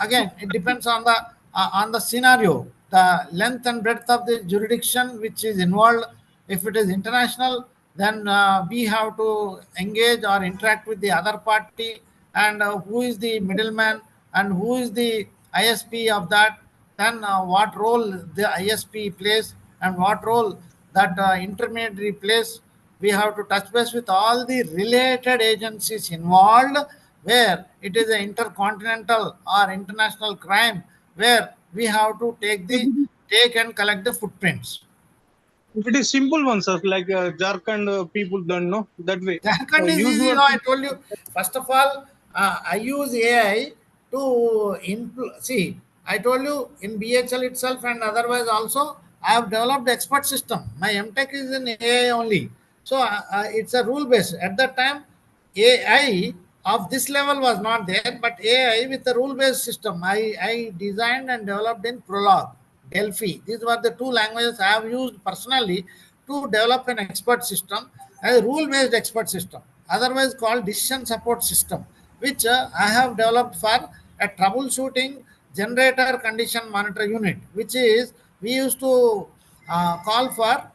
Again, it depends on the scenario, the length and breadth of the jurisdiction which is involved. If it is international, then we have to engage or interact with the other party, and who is the middleman and who is the ISP of that. Then what role the ISP plays and what role that intermediary plays. We have to touch base with all the related agencies involved, where it is an intercontinental or international crime, where we have to take and collect the footprints. If it is simple ones, sir, like Jharkhand people don't know that way. Jharkhand is easy. I told you. First of all, I use AI to see. I told you in BHL itself and otherwise also, I have developed expert system. My MTech is in AI only. So it's a rule based. At that time, AI of this level was not there, but AI with a rule based system, I designed and developed in Prolog, Delphi. These were the two languages I have used personally to develop an expert system, a rule based expert system, otherwise called decision support system, which I have developed for a troubleshooting generator condition monitor unit, which is we used to call for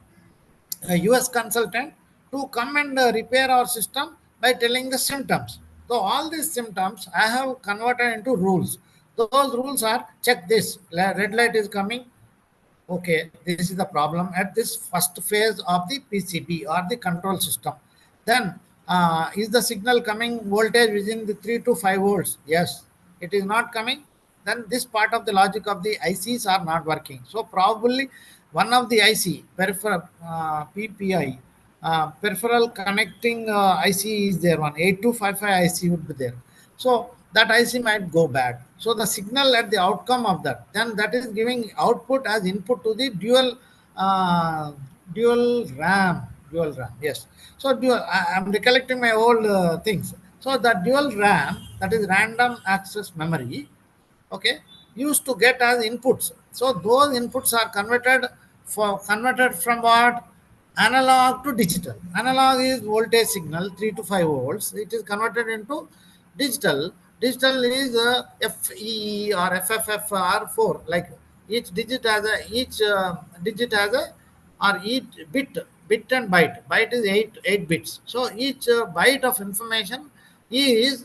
a US consultant to come and repair our system by telling the symptoms. So all these symptoms I have converted into rules. Those rules are: check this, red light is coming, okay, this is the problem at this first phase of the PCB or the control system. Then is the signal coming voltage within the 3 to 5 volts? Yes. It is not coming, then this part of the logic of the ICs are not working. So probably one of the IC, peripheral PPI, peripheral connecting IC is there, one 8255 IC would be there. So that IC might go bad. So the signal at the outcome of that, then that is giving output as input to the dual RAM. Yes. So I'm recollecting my old things. So the dual RAM, that is random access memory, okay, used to get as inputs. So those inputs are converted from what? Analog to digital. Analog is voltage signal 3 to 5 volts. It is converted into digital. Digital is FE or FFFR4. Like each digit has a or each bit and byte. Byte is 8 bits. So each byte of information is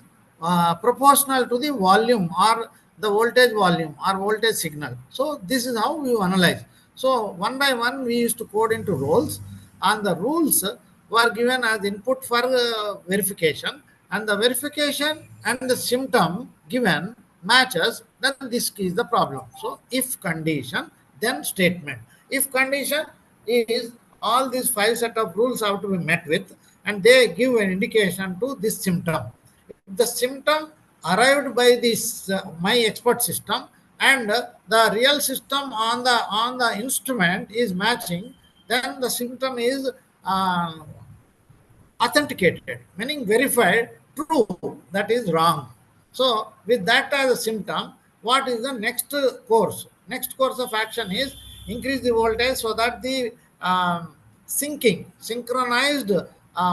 proportional to the volume or the voltage volume or voltage signal. So this is how we analyze. So one by one we used to code into roles, and the rules were given as input for verification, and the verification and the symptom given matches, then this is the problem. So if condition, then statement. If condition is all these 5 set of rules have to be met with, and they give an indication to this symptom. If the symptom arrived by this my expert system and the real system on the instrument is matching, then the symptom is authenticated, meaning verified, true, that is wrong. So with that as a symptom, what is the next course? Next course of action is increase the voltage so that the synchronized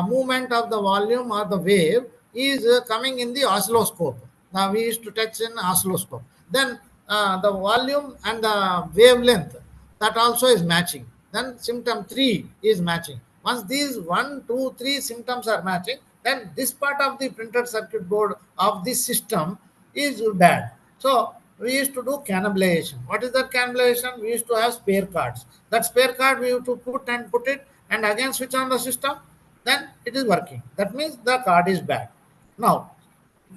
movement of the volume or the wave is coming in the oscilloscope. Now we used to touch in oscilloscope. Then the volume and the wavelength, that also is matching. Then symptom 3 is matching. Once these 1, 2, 3 symptoms are matching, then this part of the printed circuit board of this system is bad. So we used to do cannibalization. What is that cannibalization? We used to have spare cards. That spare card we used to put it and again switch on the system, then it is working. That means the card is bad. Now,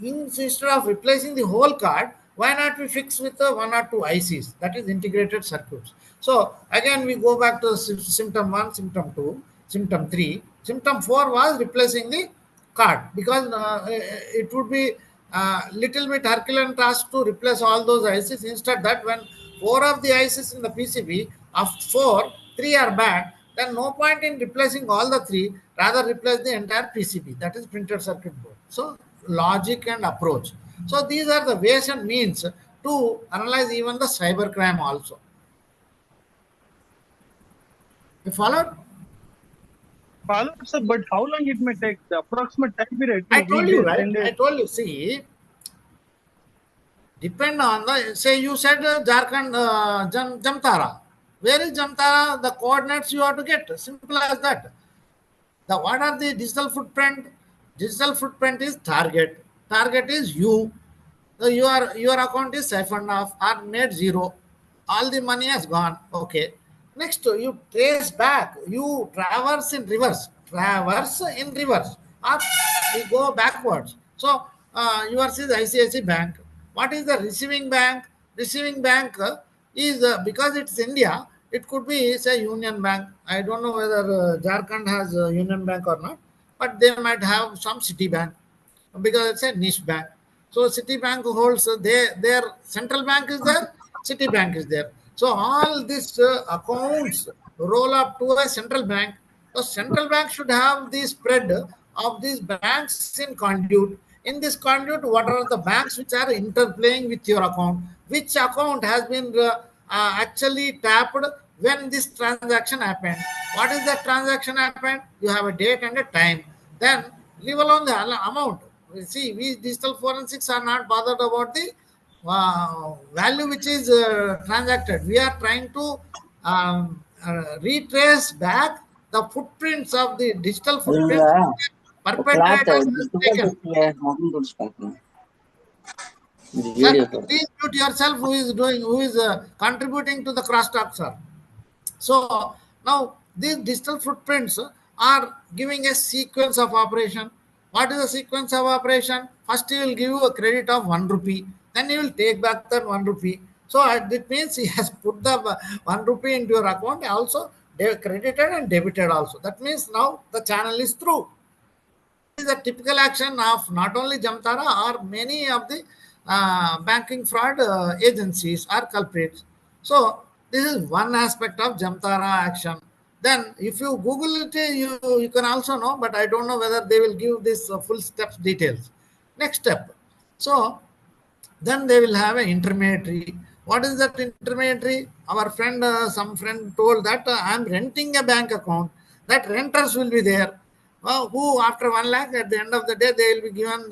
instead of replacing the whole card, why not we fix with the 1 or 2 ICs, that is integrated circuits. So again we go back to symptom 1, symptom 2, symptom 3. Symptom 4 was replacing the card, because it would be little bit Herculean task to replace all those ICs. Instead, that when 4 of the ICs in the PCB of 4, 3 are bad, then no point in replacing all the 3, rather replace the entire PCB, that is printed circuit board. So logic and approach. So these are the ways and means to analyze even the cybercrime also. You followed? Followed, sir, but how long it may take? The approximate time period? I told you, right? I told you, see, depend on the, say you said Jharkhand, Jamtara. Where is Jamtara? The coordinates you have to get. Simple as that. What are the digital footprint? Digital footprint is target. Target is you. So your account is siphoned off or made zero. All the money has gone. Okay. Next, you trace back. You traverse in reverse. Or you go backwards. So yours is ICICI Bank. What is the receiving bank? Receiving bank is because it's India. It could be, say, Union Bank. I don't know whether Jharkhand has a Union Bank or not, but they might have some City Bank because it's a niche bank. So Citibank holds their central bank is there, Citibank is there. So all these accounts roll up to a central bank. So central bank should have the spread of these banks in conduit. In this conduit, what are the banks which are interplaying with your account? Which account has been actually tapped when this transaction happened? What is that transaction happened? You have a date and a time. Then leave alone the amount. See, we digital forensics are not bothered about the value which is transacted. We are trying to retrace back the footprints of the digital footprints perpetrators. Sir, please mute yourself. Who is contributing to the crosstalk, sir? So now these digital footprints are giving a sequence of operation. What is the sequence of operation? First, he will give you a credit of 1 rupee. Then he will take back that 1 rupee. So it means he has put the 1 rupee into your account. Also, they credited and debited also. That means now the channel is through. Is a typical action of not only Jamtara or many of the banking fraud agencies are culprits. So this is one aspect of Jamtara action. Then if you Google it, you can also know, but I don't know whether they will give this full steps details. Next step. So then they will have an intermediary. What is that intermediary? Our friend, some friend told that I am renting a bank account. That renters will be there. Who after 1 lakh at the end of the day they will be given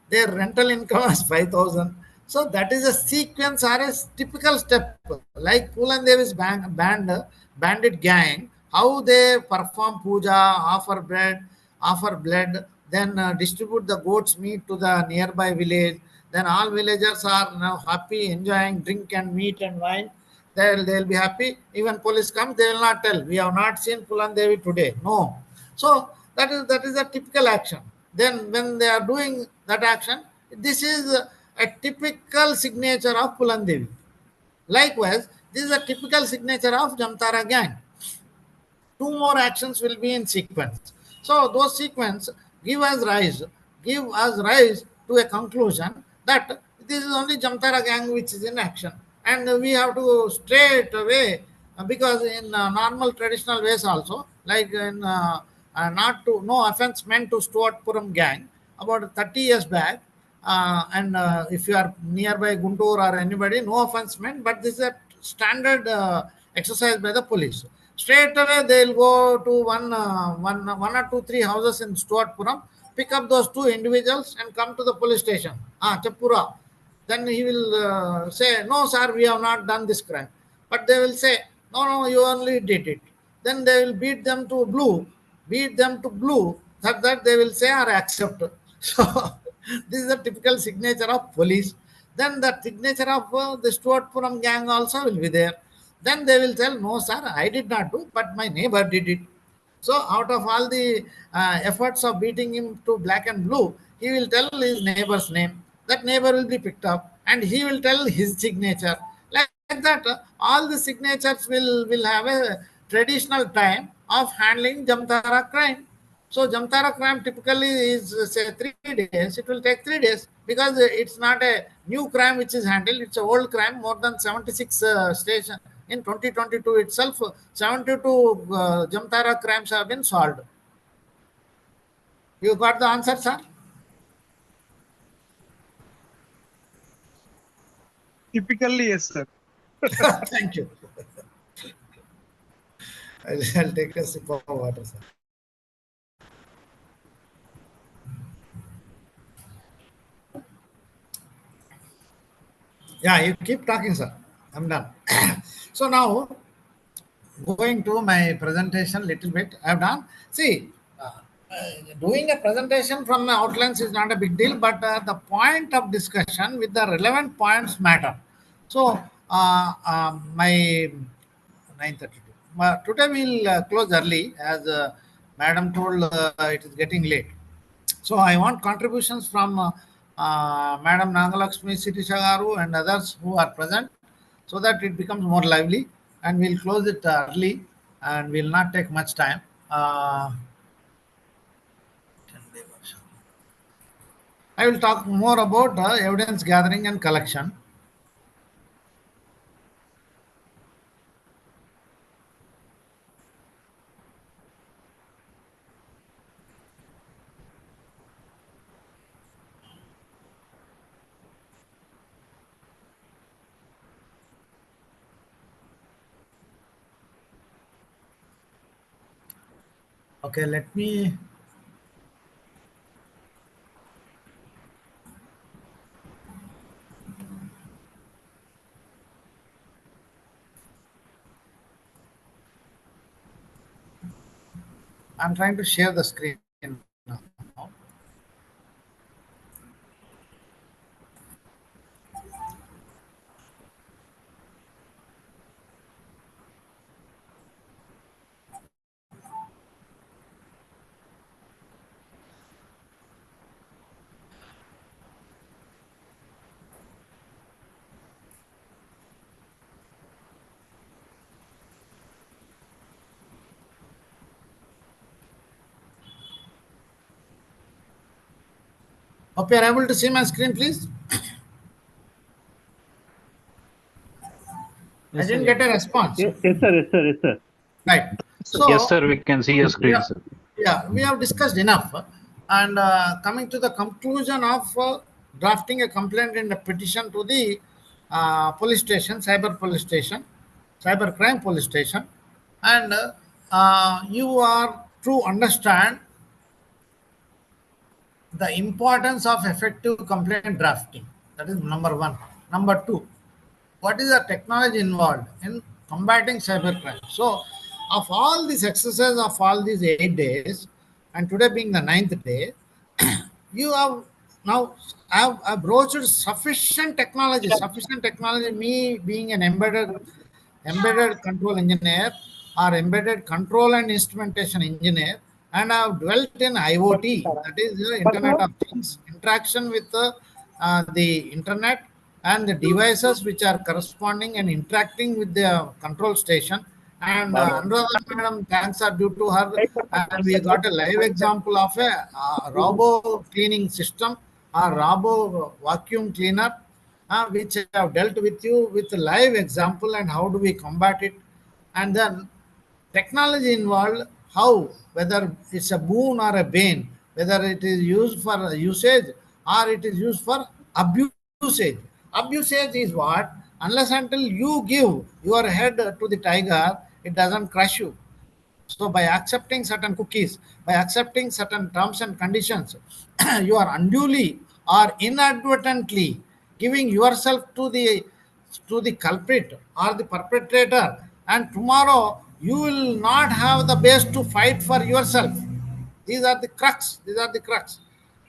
their rental income as 5,000. So that is a sequence or a typical step like Pool and Davis bandit gang. How they perform puja, offer blood, then distribute the goat's meat to the nearby village. Then all villagers are now happy, enjoying drink and meat and wine. They'll be happy. Even police come, they will not tell. We have not seen Pulan Devi today. No. So that is a typical action. Then when they are doing that action, this is a typical signature of Pulan Devi. Likewise, this is a typical signature of Jamtara gang. Two more actions will be in sequence. So those sequence give us rise, give us rise to a conclusion that this is only Jamtara gang which is in action, and we have to straight away because in normal traditional ways also, like in not to no offense meant to Stuartpuram gang about 30 years back, and if you are nearby Guntur or anybody, no offense meant, but this is a standard exercise by the police. Straight away, they'll go to one or two, three houses in Stuartpuram, pick up those two individuals and come to the police station, Chappura. Then he will say, no, sir, we have not done this crime. But they will say, no, no, you only did it. Then they will beat them to blue, that they will say or accept. So this is a typical signature of police. Then the signature of the Stuartpuram gang also will be there. Then they will tell, no, sir, I did not do, but my neighbor did it. So out of all the efforts of beating him to black and blue, he will tell his neighbor's name. That neighbor will be picked up and he will tell his signature. Like that, all the signatures will have a traditional time of handling Jamtara crime. So Jamtara crime typically is say 3 days. It will take 3 days because it's not a new crime which is handled. It's an old crime. More than 76 station in 2022 itself. 72 Jamtara crimes have been solved. You got the answer, sir? Typically, yes, sir. Thank you. I'll take a sip of water, sir. Yeah, you keep talking, sir. I'm done. So now, going to my presentation little bit, I've done. See, doing a presentation from the outlines is not a big deal, but the point of discussion with the relevant points matter. So, my 9:32. Today we'll close early as Madam told it is getting late. So I want contributions from Madam Nangalakshmi Sitisha Garu and others who are present so that it becomes more lively, and we'll close it early and will not take much time. I will talk more about evidence gathering and collection. Okay, let me. I'm trying to share the screen now. Hope you are able to see my screen, please. I Yes, didn't sir. get a response. Yes, sir. Yes, sir. Yes, sir. Right. So, Yes, sir. We can see your screen, sir. yeah, we have discussed enough. And coming to the conclusion of drafting a complaint in a petition to the police station, cyber police station, cyber crime police station, and you are to understand the importance of effective complaint drafting. That is number one. Number two, what is the technology involved in combating cybercrime? So, of all these exercises of all these 8 days, and today being the ninth day, you have now have broached sufficient technology. Sufficient technology. Me being an embedded control engineer or embedded control and instrumentation engineer, and I've dwelt in IoT, that is the Internet of Things, interaction with the internet and the devices which are corresponding and interacting with the control station. And Anuradha madam, thanks are due to her, and we got a live example of a robo cleaning system or robo vacuum cleaner, which I have dealt with you with a live example and how do we combat it. And then technology involved, how, whether it's a boon or a bane, whether it is used for usage or it is used for abusage. Abusage is what? Unless until you give your head to the tiger, it doesn't crush you. So by accepting certain cookies, by accepting certain terms and conditions, you are unduly or inadvertently giving yourself to the culprit or the perpetrator, and tomorrow you will not have the base to fight for yourself. These are the crux. These are the crux.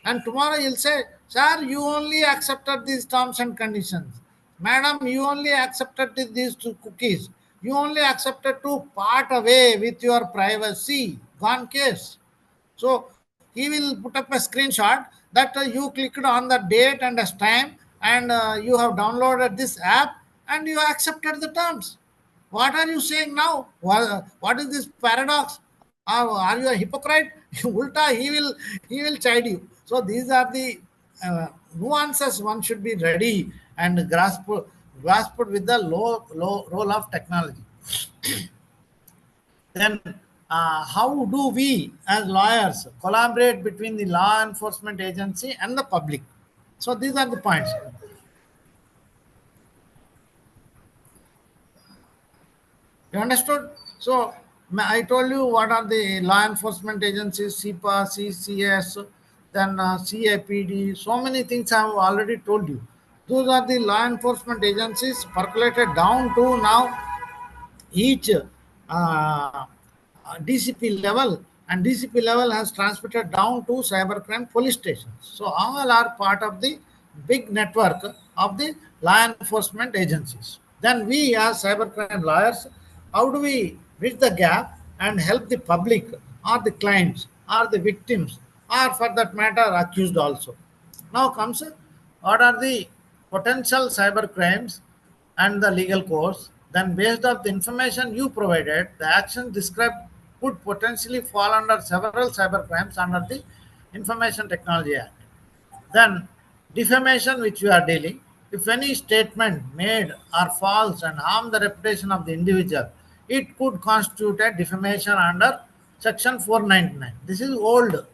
And tomorrow you'll say, sir, you only accepted these terms and conditions. Madam, you only accepted these two cookies. You only accepted to part away with your privacy. Gone case. So he will put up a screenshot that you clicked on the date and the time, and you have downloaded this app and you accepted the terms. What are you saying now? What is this paradox? Are you a hypocrite? Ulta, he will chide you. So these are the nuances one should be ready and grasp with the low role of technology. Then how do we as lawyers collaborate between the law enforcement agency and the public? So these are the points. You understood? So I told you what are the law enforcement agencies: CIPA, CCS, then CIPD. So many things I have already told you. Those are the law enforcement agencies percolated down to now each DCP level, and DCP level has transmitted down to cybercrime police stations. So all are part of the big network of the law enforcement agencies. Then we as cybercrime lawyers, how do we bridge the gap and help the public or the clients or the victims or for that matter accused also? Now comes what are the potential cyber crimes and the legal course. Then based on the information you provided, the actions described could potentially fall under several cyber crimes under the Information Technology Act. Then defamation, which we are dealing, if any statement made are false and harm the reputation of the individual, it could constitute a defamation under section 499. This is old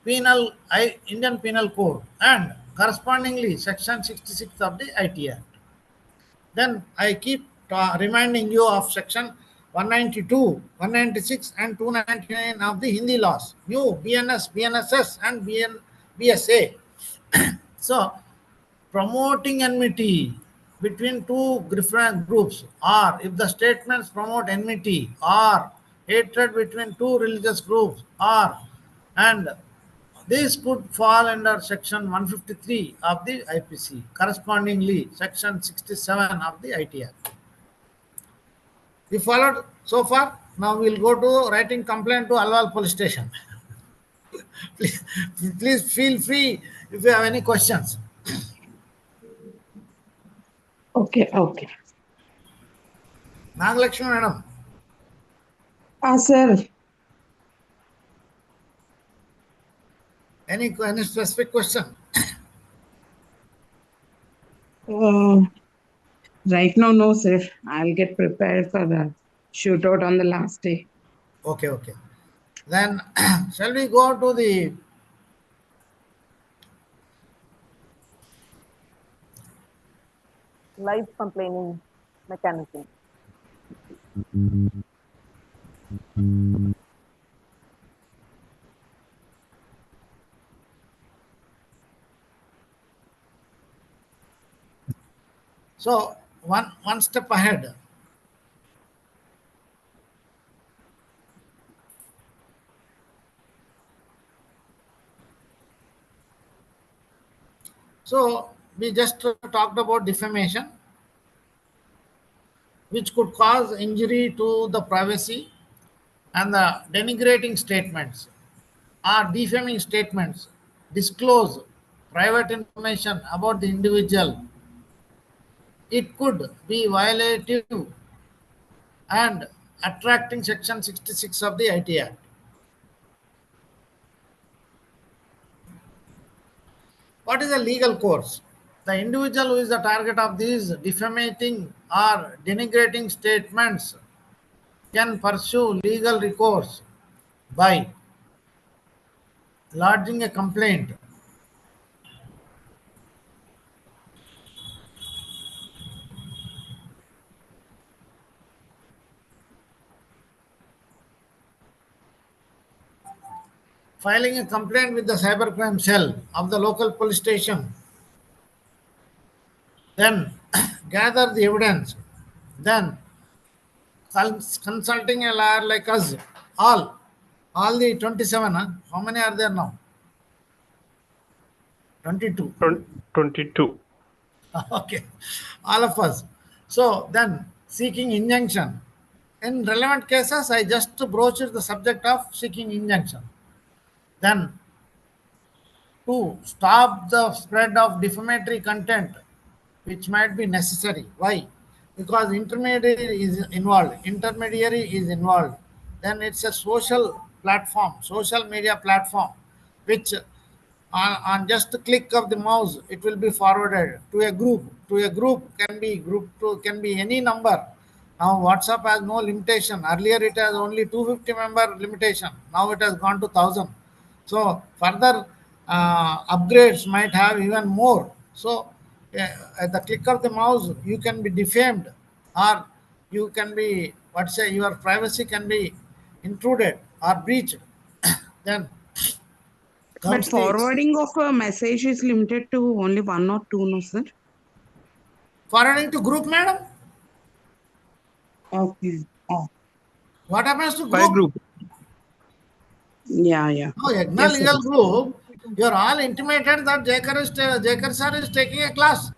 Indian Penal Code, and correspondingly section 66 of the IT Act. Then I keep reminding you of section 192, 196 and 299 of the Hindi laws, new BNS, BNSS and BSA. So promoting enmity between two different groups, or if the statements promote enmity or hatred between two religious groups, or and this could fall under section 153 of the IPC, correspondingly section 67 of the IT Act. We followed so far. Now we'll go to writing complaint to Alwal police station. please feel free if you have any questions. Okay, okay. Nagalakshmi madam. Sir. Any specific question? Right now, no, sir. I'll get prepared for the shootout on the last day. Okay, okay. Then shall we go to the Live complaining mechanism. so one step ahead. So we just talked about defamation, which could cause injury to the privacy, and the denigrating statements or defaming statements disclose private information about the individual. It could be violative and attracting Section 66 of the IT Act. What is the legal course? The individual who is the target of these defamating or denigrating statements can pursue legal recourse by lodging a complaint, filing a complaint with the cybercrime cell of the local police station, then gather the evidence, then consulting a lawyer like us, all the 27, huh? How many are there now? 22. 22. Okay, all of us. So then seeking injunction. In relevant cases, I just broached the subject of seeking injunction. Then to stop the spread of defamatory content, which might be necessary. Why? Because intermediary is involved. Then it's a social platform, social media platform, which on just a click of the mouse, it will be forwarded to a group. To a group can be any number. Now WhatsApp has no limitation. Earlier it has only 250 member limitation. Now it has gone to 1,000. So further upgrades might have even more. So at the click of the mouse, you can be defamed, or you can be, your privacy can be intruded or breached. Then But comes the forwarding of a message is limited to only 1 or 2, no, sir? forwarding to group, madam. Okay. Oh, What happens to By group? group. yeah, yeah. No, Yagna Yes, sir. legal group. You are all intimated that Jekar sir is taking a class.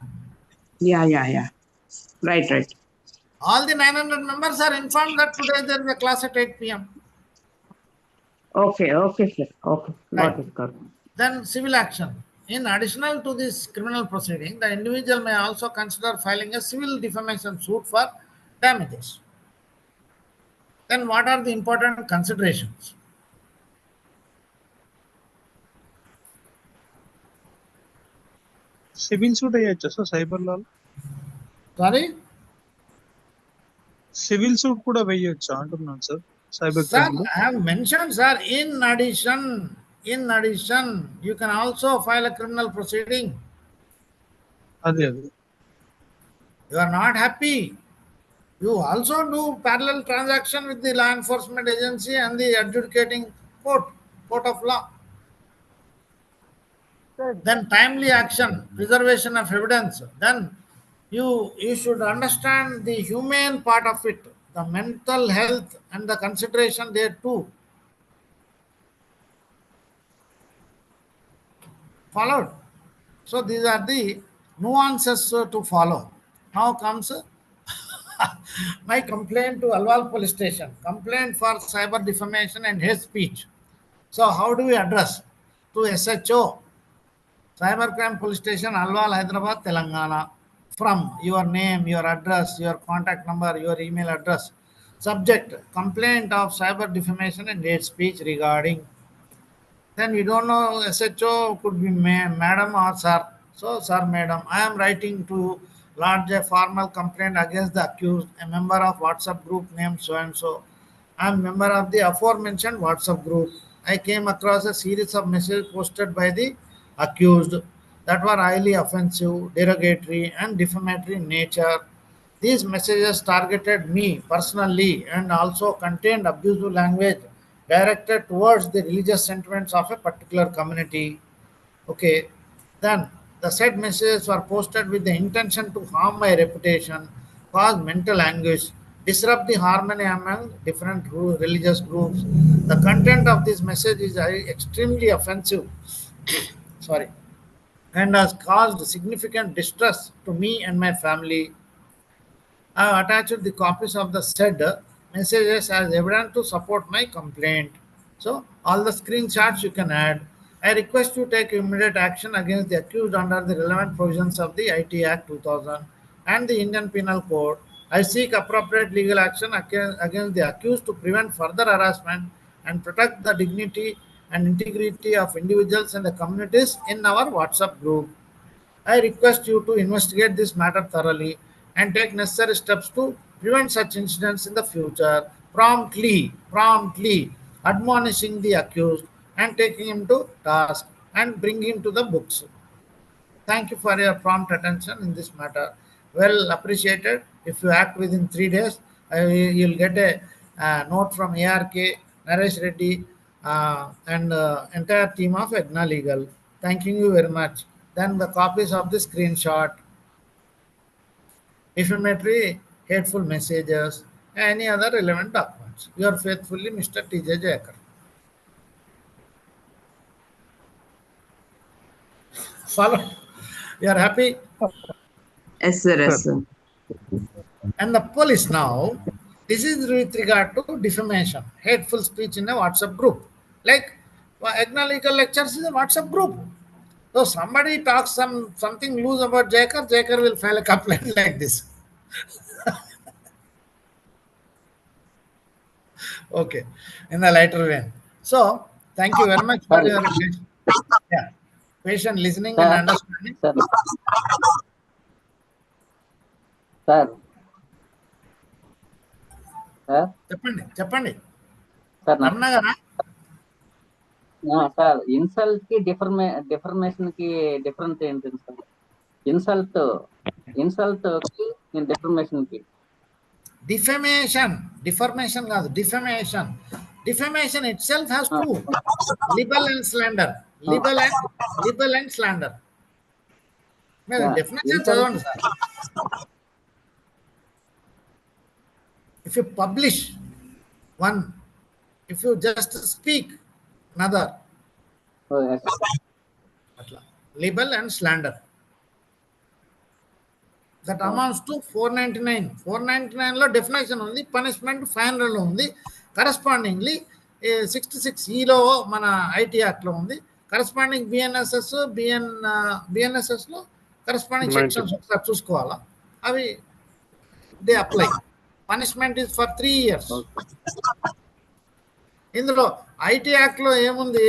Yeah, yeah, yeah. Right, right. All the 900 members are informed that today there is a class at 8 p.m. Okay, okay, sir. Okay. Right. Got it, got it. Then civil action. In additional to this criminal proceeding, the individual may also consider filing a civil defamation suit for damages. Then what are the important considerations? Civil suit అయ్యొచ్చా sir cyber లో? Sorry? Civil suit కూడా వేయొచ్చా అంటున్నాను sir cyber Sir, crime లో. I have mentioned, sir, in addition, you can also file a criminal proceeding. అదే You are not happy. You also do parallel transaction with the law enforcement agency and the adjudicating court of law. Sir, Then timely action, preservation of evidence. Then you should understand the humane part of it, the mental health and the consideration there too. Followed. So these are the nuances to follow. Now comes my complaint to Alwal police station, complaint for cyber defamation and hate speech. So how do we address? To SHO, Cybercrime Police Station, Alwal, Hyderabad, Telangana. From your name, your address, your contact number, your email address. Subject, complaint of cyber defamation and hate speech regarding. Then we don't know, SHO could be madam or sir. So, sir, madam, I am writing to lodge a formal complaint against the accused, a member of WhatsApp group named so and so. I am member of the aforementioned WhatsApp group. I came across a series of messages posted by the accused that were highly offensive, derogatory, and defamatory in nature. These messages targeted me personally and also contained abusive language directed towards the religious sentiments of a particular community. Okay, then the said messages were posted with the intention to harm my reputation, cause mental anguish, disrupt the harmony among different religious groups. The content of this message is extremely offensive. Sorry, and has caused significant distress to me and my family. I have attached the copies of the said messages as evidence to support my complaint. So all the screenshots you can add. I request you take immediate action against the accused under the relevant provisions of the IT Act 2000 and the Indian Penal Code. I seek appropriate legal action against the accused to prevent further harassment and protect the dignity and integrity of individuals and the communities in our WhatsApp group. I request you to investigate this matter thoroughly and take necessary steps to prevent such incidents in the future, promptly admonishing the accused and taking him to task and bring him to the books. Thank you for your prompt attention in this matter. Well appreciated. If you act within 3 days, you'll get a note from ARK, Naresh Reddy, and entire team of Agna Legal. Thanking you very much. Then the copies of the screenshot, defamatory, hateful messages, any other relevant documents. Your faithfully, Mr. T.J. Jayakar. Follow. You are happy? Yes, sir. Yes, sir. And the police now, this is with regard to defamation, hateful speech in a WhatsApp group. Like Agna Legal Lectures is a WhatsApp group. So somebody talks something loose about Jayakar will file a complaint like this. Okay, in the lighter vein. So thank you very much for your patient listening and understanding. చెప్పండి రమణ గారా? Sir insult కి deformation కి difference ఏంటి sir? Insult కి deformation కి deformation కాదు, defamation itself has to libel and slander. మీరు definition చదవండి sir. If you publish one, if you just speak another, libel and slander, that amounts to 499. 499 లో definition ఉంది, punishment 500 లో ఉంది. కరస్పాండింగ్లీ 66E లో మన ఐటీ యాక్ట్ లో ఉంది. కరస్పాండింగ్ బిఎన్ఎస్ఎస్ లో కరస్పాండింగ్ సెక్షన్స్ ఒకసారి చూసుకోవాలా, అవి they apply. Punishment is for 3 years. ఇందులో ఐటీ యాక్ట్ లో ఏముంది,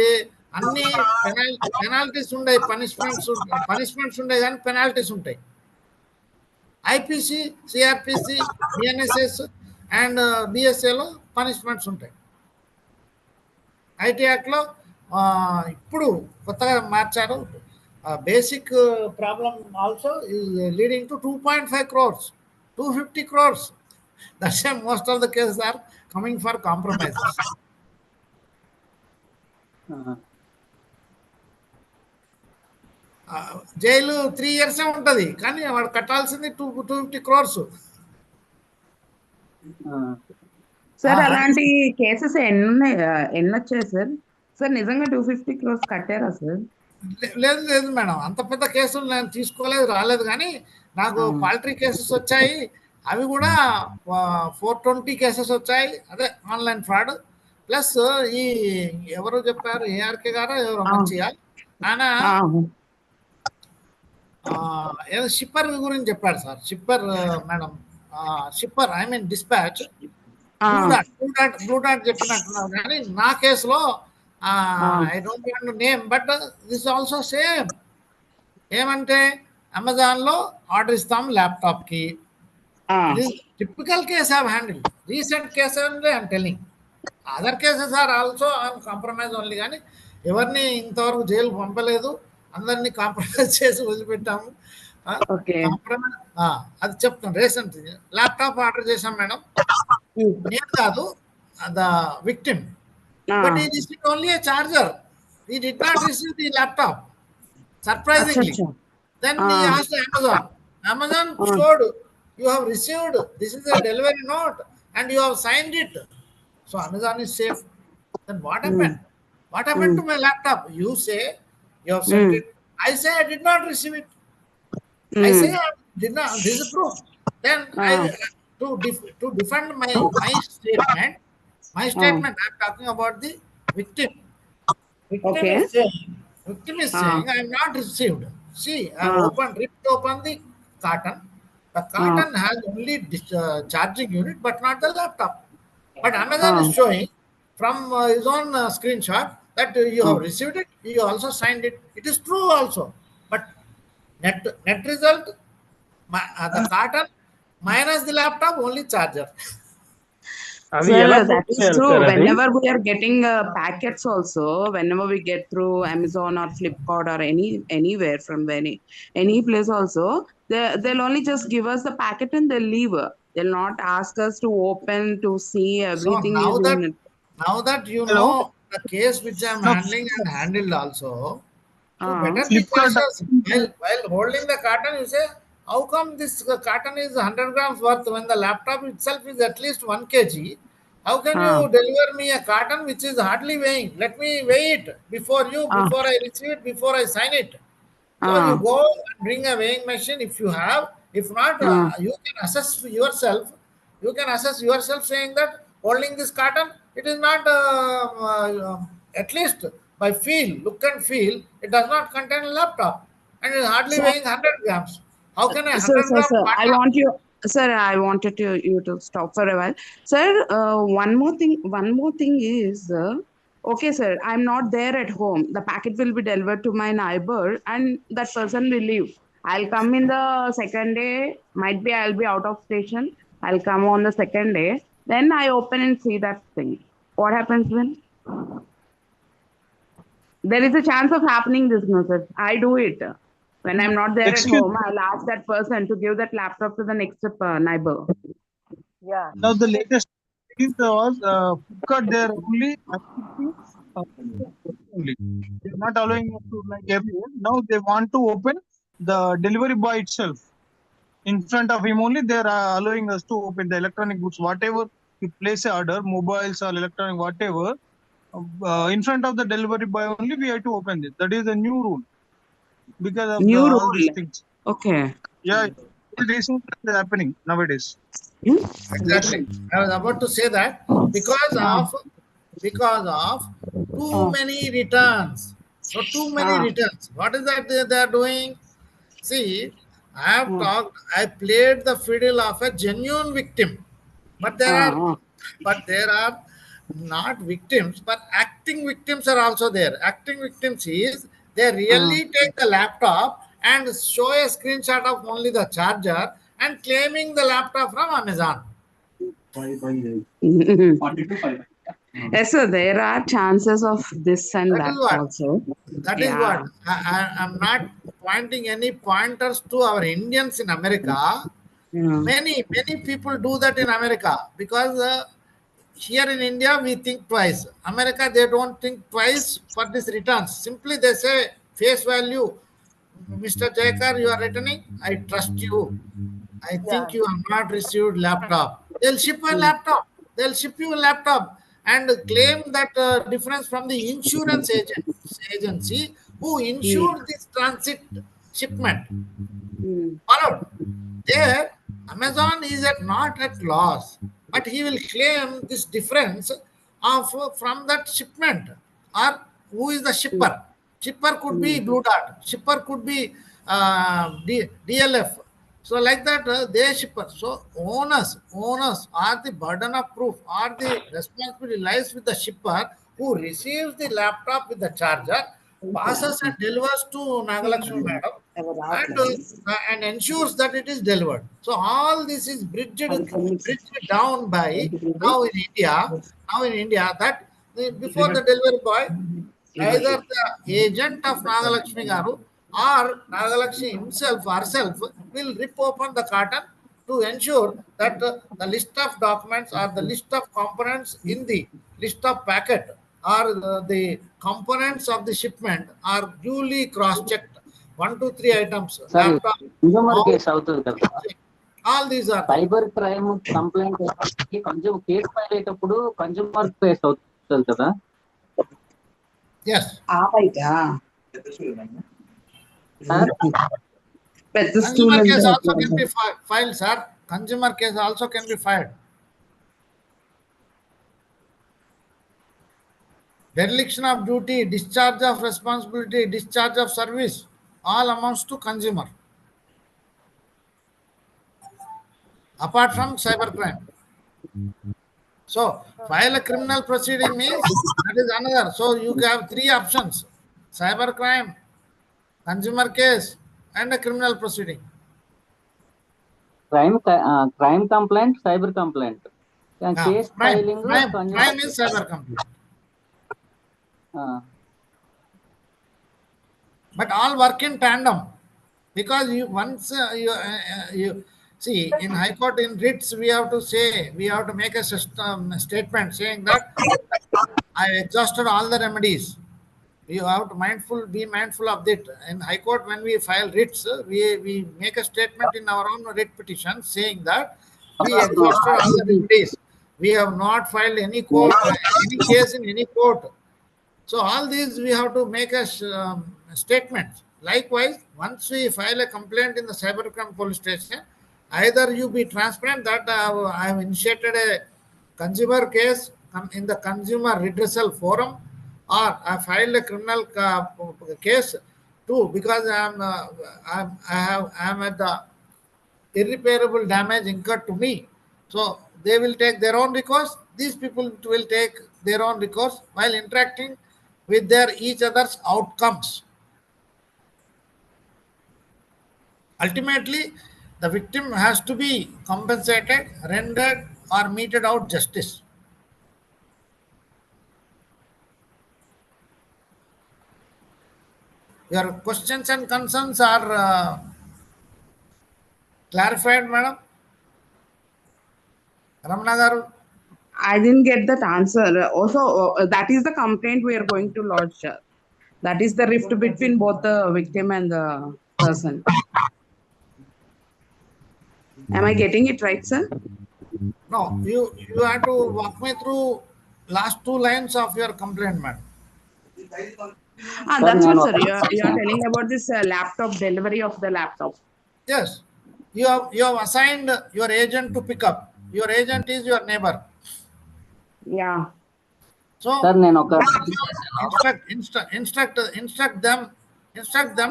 అన్ని పెనాల్టీస్ ఉన్నాయి, పనిష్మెంట్స్ ఉంటాయి కానీ పెనాల్టీస్ ఉంటాయి. ఐపీసీ, సిఆర్పిసి, బిఎన్ఎస్ఎస్ అండ్ బిఎస్ఏలో పనిష్మెంట్స్ ఉంటాయి. ఐటీ యాక్ట్లో ఇప్పుడు కొత్తగా మార్చారు. Basic problem also leading to 2.5 crores, 250 crores. That's why most of the cases are coming for compromises. Jail 3 years ఉంటుంది, కానీ వాడు కట్టాల్సింది 250 crores. సార్ అలాంటి కేసెస్ ఎన్ని వచ్చాయి సార్? సార్ నిజంగా 250 crores కట్టారా సార్? లేదు మేడం, అంత పెద్ద కేసులు నేను తీసుకోలేదు, రాలేదు. కానీ నాకు పాల్ట్రీ కేసెస్ వచ్చాయి, అవి కూడా 420 కేసెస్ వచ్చాయి. అదే ఆన్లైన్ ఫ్రాడ్. ప్లస్ ఈ ఎవరు చెప్పారు, ఏఆర్కే గారు ఎవరు మంచిగా ఆయన ఏదో షిప్పర్ గురించి చెప్పాడు సార్. Shipper madam, shipper I mean dispatch, blue డాట్ చెప్పినట్టున్నారు. కానీ నా కేసులో I don't want to name, but this also same. ఏమంటే అమెజాన్లో ఆర్డర్ ఇస్తాం ల్యాప్టాప్కి. Ah, This is typical case I have handled. Recent case only I am telling. Other cases are also I'm compromise only. కానీ ఎవరిని ఇంతవరకు jail పంపలేదు, అందరినీ compromise చేసి వదిలిపెట్టాము. okay. కాంప్రమైజ్ అది చెప్తాను. రీసెంట్ ల్యాప్టాప్ ఆర్డర్ చేశాం మేడం, నేను కాదు ద విక్టిమ్, బట్ ఈ రిసీవ్డ్ ఓన్లీ ఏ చార్జర్. ఈ did not receive the laptop surprisingly. Then he asked Amazon. Amazon showed, you have received, this is a delivery note and you have signed it. So Amazon is safe. Then what happened? What happened to my laptop? You say you have sent it. I say I did not receive it. I say I did not. This is proof. Then to defend my statement, I'm talking about the victim. Victim is saying I am not received. See, I have ripped open the carton. The carton has only charging unit, but not the laptop. But Amazon is showing from his own screenshot that you have received it, you also signed it. It is true also. But net result, the carton minus the laptop, only charger. Sir, that is true. Whenever we are getting packets also, whenever we get through Amazon or Flipkart or anywhere from any place also, they'll only just give us the packet and they'll leave. They'll not ask us to open to see everything. So now that you know the case which I am handling and handled also, better while holding the carton, you say, how come this carton is 100 grams worth when the laptop itself is at least 1 kg? How can you deliver me a carton which is hardly weighing? Let me weigh it before I receive it, before I sign it. So you go and bring a weighing machine if you have. If not, you can assess yourself. You can assess yourself saying that holding this carton, it is not at least by feel, look and feel, it does not contain a laptop and it is hardly weighing 100 grams. How can I? Sir, I wanted you to stop for a while. Sir, one more thing is, okay, sir, I'm not there at home. The packet will be delivered to my neighbor and that person will leave. I'll come in the second day. Might be I'll be out of station. I'll come on the second day. Then I open and see that thing. What happens then? There is a chance of happening this, no, sir. I do it. When I'm not there at home, I'll ask that person to give that laptop to the next neighbor. Yeah. Now the latest was Flipkart. They're only they're not allowing us to like earlier. Now they want to open the delivery boy itself in front of him only. They're allowing us to open the electronic goods, whatever you place an order, mobiles or electronic, whatever. In front of the delivery boy only we have to open it. That is a new rule because of all these things. Okay. Yeah, this is happening nowadays. Exactly. I was about to say that because of too many returns. So too many returns. What is that they are doing? See, I played the fiddle of a genuine victim, but there are not victims, but acting victims are also there. Acting victims is they really take the laptop and show a screenshot of only the charger and claiming the laptop from Amazon. Yes, so there are chances of this and that also. That is what I'm not pointing any pointers to our Indians in America. Many people do that in America because here in India we think twice. America, they don't think twice for this returns. Simply they say face value. Mr. Jayakar, you are returning. I trust you. I think you have not received laptop. They'll ship a laptop. They'll ship you a laptop and claim that difference from the insurance agency who insured this transit shipment. Followed. There, Amazon is not at loss, but he will claim this difference from that shipment. Or who is the shipper? Shipper could be Blue Dart. Shipper could be DLF. So like that, they shipper. So owners are the burden of proof, or the responsibility lies with the shipper who receives the laptop with the charger, passes and delivers to Nagalakshmi madam and ensures that it is delivered. So all this is bridged down by now in India that before the delivery boy, either the agent of Nagalakshmi Garu or Nagalakshmi himself or herself will rip open the carton to ensure that the list of documents or the list of components in the list of packet or the components of the shipment are duly cross-checked. 1, 2, 3 items. Sorry, Laptop, consumer case అవుతుంది కదా. all these are cyber crime complaint consumer case file అయ్యేటప్పుడు consumer case అవుతుంది కదా. yes. Consumer case also can be filed, sir. Consumer case also can be filed. Dereliction of duty, discharge of responsibility, discharge of service, all amounts to consumer. Apart from cybercrime. So, file a criminal proceeding means that is another. So, you have 3 options: cybercrime, consumer case, and a criminal proceeding. Crime complaint, cyber complaint. Case filing. Crime is cyber complaint. But all work in tandem, because you once you see in High Court in writs we have to make a statement saying that I exhausted all the remedies. You have to be mindful of that. In High Court, when we file writs, we make a statement in our own writ petition saying that we exhausted all the remedies. We have not filed any case in any court. So all these we have to make a statement. Likewise, once we file a complaint in the cybercrime police station, either you be transparent that I have initiated a consumer case in the consumer redressal forum, or I filed a criminal case too because I am at the irreparable damage incurred to me. So they will take their own recourse. These people will take their own recourse while interacting with each other's outcomes. Ultimately, the victim has to be compensated, rendered, or meted out justice. Your questions and concerns are clarified, madam? Ramana Garu? I didn't get that answer. Also, that is the complaint we are going to lodge. That is the rift between both the victim and the person. Am I getting it right, sir? No, you have to walk me through last 2 lines of your complaint, madam. That's what, sir. You are telling about this laptop delivery of the laptop. Yes, you have assigned your agent to pick up. Your agent is your neighbor. Yeah. So instruct them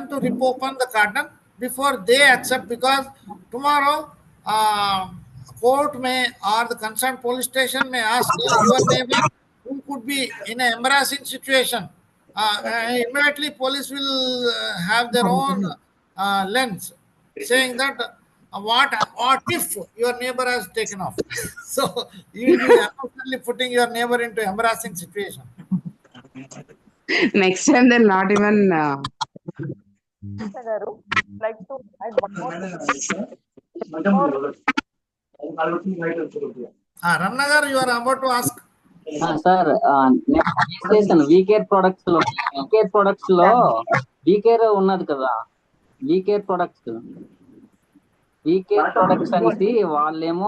to rip open the carton before they accept, because tomorrow court may or the concerned police station may ask your neighbor who could be in an embarrassing situation. Immediately police will have their own lens saying that what if your neighbor has taken off. So you will be absolutely putting your neighbor into embarrassing situation. Next time they'll not even like to add one more thing. Ramana Garu, you are about to ask. Sir, VCare products లో VCare ఉన్నది కదా, VCare products అనేసి వాళ్ళేమో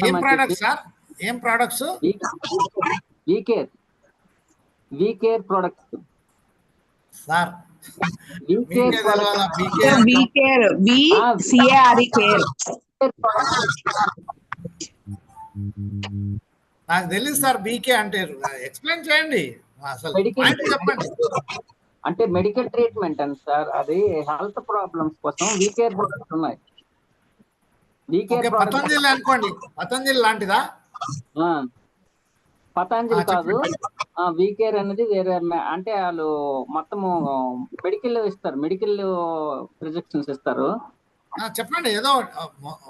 ఏం products sir? ఏం products? VCare products sir. నాకు తెలియదు sir BK అంటే. ఎక్స్ప్లెయిన్ చేయండి అసలు, చెప్పండి. అంటే మెడికల్ ట్రీట్మెంట్ అండి సార్, అది హెల్త్ ప్రాబ్లమ్స్ కోసం VCare ప్రొడక్ట్స్ ఉన్నాయి. పతంజలి అనుకోండి, పతంజలి లాంటిదా? పతాంజలి కాదు, వీకేర్ అనేది వేరే అంటే వాళ్ళు మొత్తము మెడికల్ ఇస్తారు, మెడికల్ ప్రిజెక్షన్స్ ఇస్తారు. చెప్పండి ఏదో.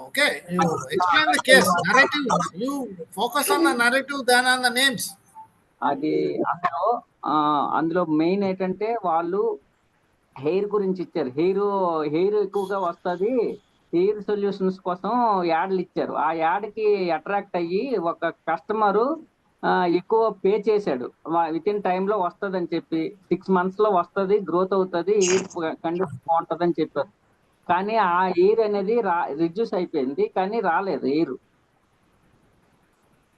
Okay, you explain the case narrative, you focus on the narrative than on the names. అది అందులో మెయిన్ ఏంటంటే వాళ్ళు హెయిర్ గురించి ఇచ్చారు. హెయిర్ ఎక్కువగా వస్తుంది, హెయిర్ సొల్యూషన్స్ కోసం యాడ్లు ఇచ్చారు. ఆ యాడ్కి అట్రాక్ట్ అయ్యి ఒక కస్టమరు ఎక్కువ పే చేశాడు. విత్ ఇన్ టైంలో వస్తుంది అని చెప్పి, 6 months లో వస్తుంది, గ్రోత్ అవుతుంది, ఎయిర్ కండిషన్ బాగుంటుంది అని చెప్పారు. కానీ ఆ ఎయిర్ అనేది రిడ్యూస్ అయిపోయింది, కానీ రాలేదు ఎయిర్.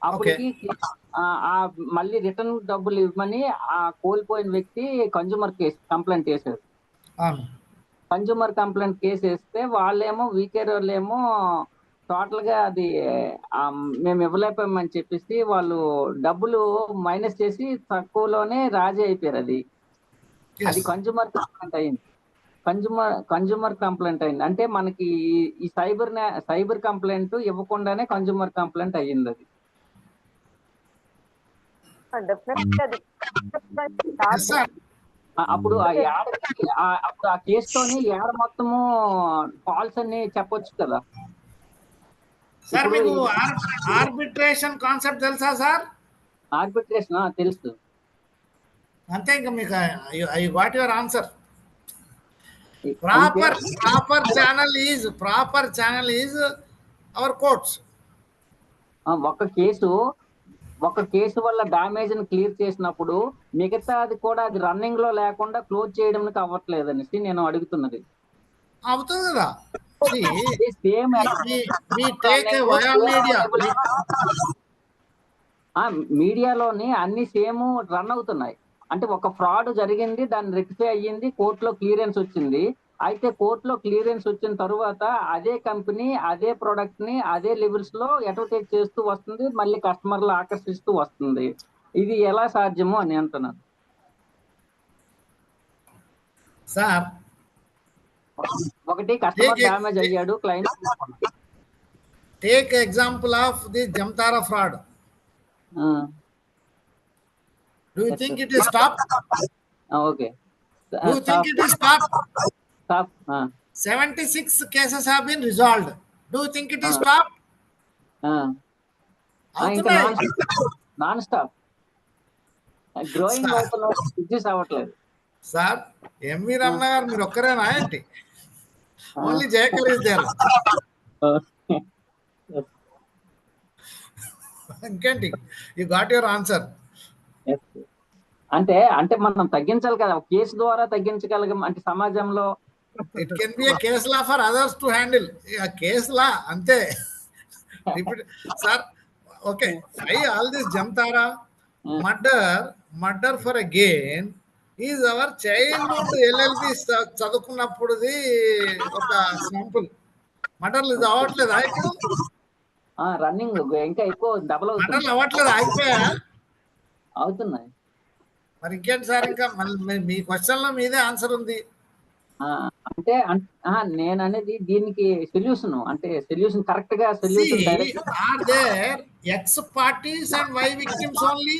అప్పటికి మళ్ళీ రిటర్న్ డబ్బులు ఇవ్వమని ఆ కోల్పోయిన వ్యక్తి కన్జ్యూమర్ కంప్లైంట్ చేశారు. కన్జ్యూమర్ కంప్లైంట్ కేసు వేస్తే వాళ్ళేమో వీకేర్ వాళ్ళేమో టోటల్ గా అది మేము ఇవ్వలేకపోయామని చెప్పేసి వాళ్ళు డబ్బులు మైనస్ చేసి తక్కువలోనే రాజీ అయిపోయారు. అది కన్జ్యూమర్ కంప్లైంట్ అయింది. కన్జ్యూమర్ కంప్లైంట్ అయింది అంటే మనకి ఈ సైబర్ కంప్లైంట్ ఇవ్వకుండానే కన్జ్యూమర్ కంప్లైంట్ అయ్యింది. అది అప్పుడు ఆ కేసుతోని యాడ్ మొత్తము ఫాల్స్ అని చెప్పొచ్చు కదా సార్. మీకు ఆర్బిట్రేషన్ కాన్సెప్ట్ తెలుసా సార్? ఆర్బిట్రేషన్ తెలుసు. అంతే, ఇంకా మీకు I got your answer. Proper channel is our courts. ఒక కేసు వల్ల డ్యామేజ్ ని క్లియర్ చేసినప్పుడు మిగతా అది కూడా అది రన్నింగ్ లో లేకుండా క్లోజ్ చేయడం అవ్వట్లేదు అనేసి నేను అడుగుతున్నది. అవుతుంది కదా. మీడియాలోని అన్ని సేమ్ రన్ అవుతున్నాయి. అంటే ఒక ఫ్రాడ్ జరిగింది, దాన్ని రెక్టిఫై అయ్యింది, కోర్టులో క్లియరెన్స్ వచ్చింది. అయితే కోర్టులో క్లియరెన్స్ వచ్చిన తర్వాత అదే కంపెనీ అదే ప్రొడక్ట్ ని అదే లెవెల్స్ లో అడ్వర్టైజ్ చేస్తూ వస్తుంది, మళ్ళీ కస్టమర్లు ఆకర్షిస్తూ వస్తుంది. ఇది ఎలా సాధ్యమో అని అంటున్నాను సార్. ఒకటి కస్టమర్ డ్యామేజ్ అయ్యాడు, client. Take example of the Jamtara fraud. Do you think it is stopped? Okay. Do you think it is stopped? Stop. 76 cases have been resolved. Do you think it is stopped? Non-stop. Growing reduce అవ్వట్లేదు. Sir, MV Ramana గారు మీరు ఒక్కరేనా ఏంటి? Only Jayakar is there. ఇంకేంటి? You got your answer. అంటే మనం తగ్గించాలి కదా, కేసు ద్వారా తగ్గించగలం. అంటే సమాజంలో it can be a case law for others to handle. Case law అంతే. Sir, okay, all this Jamtara murder for a gain is our childhood LLB చదువుకున్నప్పుడుది ఒక సింపుల్. మర్డర్లు ఇది అవ్వట్లేదా ఇప్పుడు? రన్నింగ్ ఇంకా ఎక్కువ డబుల్ మర్డర్లు అవ్వట్లేదు, అయిపోయా? అవుతున్నాయి. మరి ఇంకేంటి సార్? ఇంకా మీ క్వశ్చన్ లో మీదే ఆన్సర్ ఉంది. అంటే నేను అనేది దీనికి సొల్యూషన్, అంటే సొల్యూషన్ కరెక్ట్ గా are there X parties and Y victims only.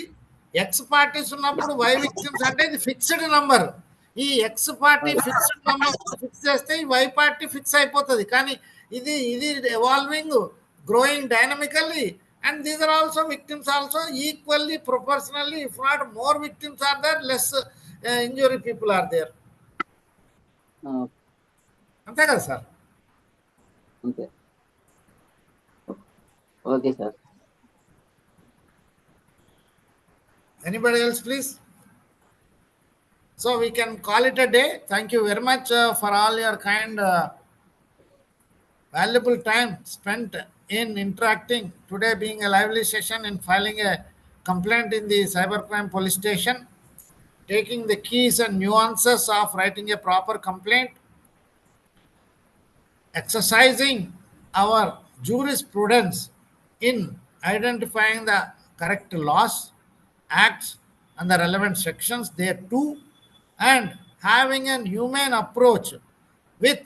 X parties ఉన్నప్పుడు వై విక్టిమ్స్ అంటే ఇది ఫిక్స్డ్ నంబర్. ఈ X party fixed number fix చేస్తే ఈ వై పార్టీ ఫిక్స్ అయిపోతుంది. కానీ ఇది evolving, growing dynamically. And these are also victims also equally, proportionally, if not more victims are there, less injury people are there. అంతే కదా sir? అంతే. Okay sir. Anybody else, please? So we can call it a day. Thank you very much for all your kind valuable time spent in interacting, today being a lively session in filing a complaint in the cybercrime police station, taking the keys and nuances of writing a proper complaint, exercising our jurisprudence in identifying the correct laws, acts and the relevant sections thereto, and having an humane approach with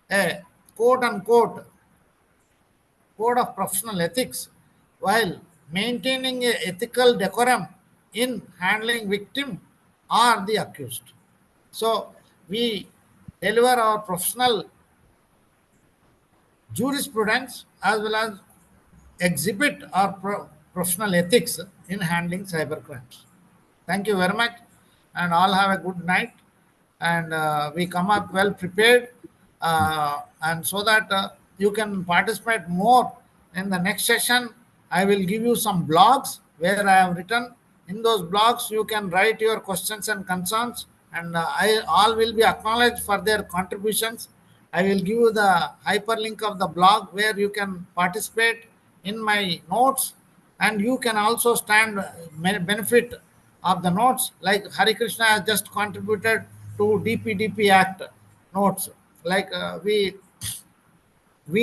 a quote unquote code of professional ethics while maintaining a ethical decorum in handling victim or the accused. So we deliver our professional jurisprudence as well as exhibit our professional ethics in handling cyber crimes. Thank you very much, and all have a good night. And we come up well prepared, and so that you can participate more in the next session. I will give you some blogs where I have written. In those blogs, you can write your questions and concerns, and I all will be acknowledged for their contributions. I will give you the hyperlink of the blog where you can participate in my notes, and you can also stand benefit of the notes. Like Hari Krishna has just contributed to DPDP Act notes. Like we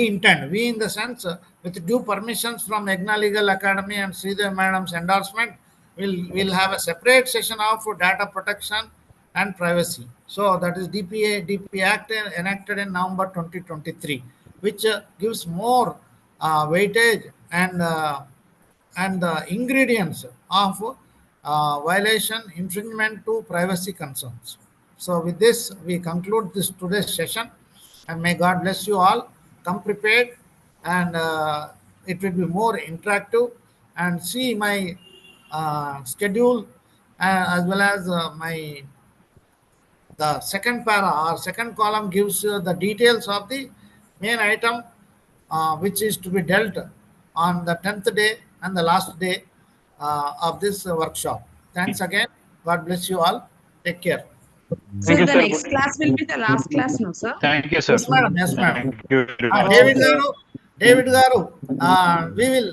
intend, we in the sense with due permissions from Egna Legal Academy and Sridhar Madam's endorsement, will have a separate session of data protection and privacy. So that is DP Act enacted in November 2023, which gives more weightage and the ingredients of violation, infringement to privacy concerns. So with this, we conclude this today's session, and may God bless you all. Come prepared, and it will be more interactive, and see my schedule as well as the second para or second column gives the details of the main item which is to be dealt on the 10th day and the last day of this workshop. Thanks again. God bless you all. Take care. So the next class will be the last class, no, sir? Thank you, sir. Yes, madam. Yes, madam. Thank you very much. David Garu,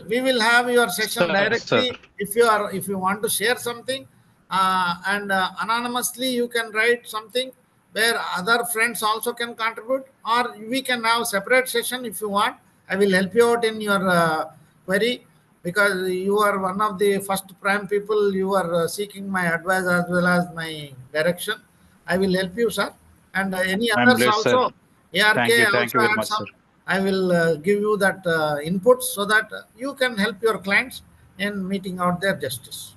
we will have your session directly. Sir. If you want to share something, and anonymously you can write something where other friends also can contribute, or we can have separate session if you want. I will help you out in your query, because you are one of the first prime people. You are seeking my advice as well as my direction. I will help you, sir. And any others blessed, also. sir. ARK Thank you also very had much, some. sir. I will give you that input so that you can help your clients in meeting out their justice.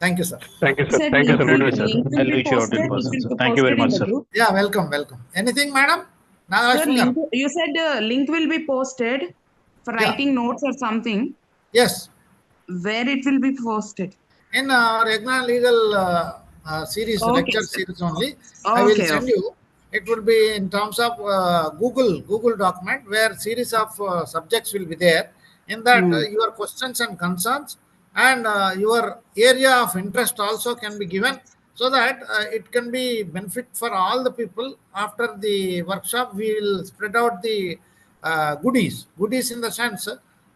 Thank you, sir. Thank you, sir. Sir, Thank you, sir. link Good will- night, sir. link will I'll be reach you out in posted. person, It sir. will be Thank you very posted in much, the sir. group. Yeah, welcome. Anything, madam? Sir, Nagalakshmi? you said link will be posted for Yeah. writing notes or something. Yes. Where it will be posted? In our Egna Legal series, Okay, lecture sir. series only, I will Okay, send okay. you. It will be in terms of Google document where series of subjects will be there. In that, your questions and concerns and your area of interest also can be given, so that it can be benefit for all the people. After the workshop, we will spread out the goodies in the sense,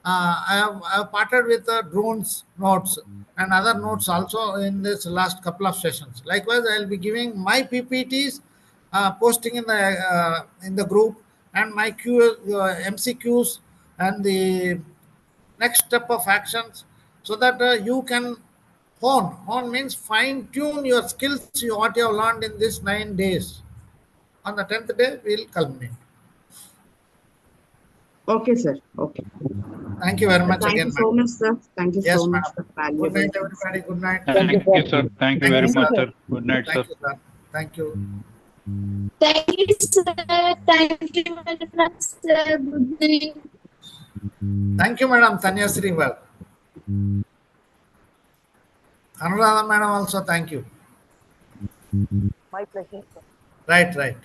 I have partnered with drones notes and other notes also in this last couple of sessions. Likewise, I will be giving my PPTs, posting in the group, and my MCQs and the next step of actions, so that you can hone means fine tune your skills, what you have learned in this 9 days. On the 10th day, we will culminate. Okay, sir. Okay. Thank you very much Thank again, you so much, sir. Thank you Yes, so much madam. for Good night, valuable. everybody. Good night. Thank you, sir. Thank you very much, sir. Good night, sir. Thank you, sir. Thank you. Thank you, sir. Thank you very much, sir. Good night. Thank you, madam. Tanya Srival. Anuradha madam also, thank you. My pleasure, sir. Right.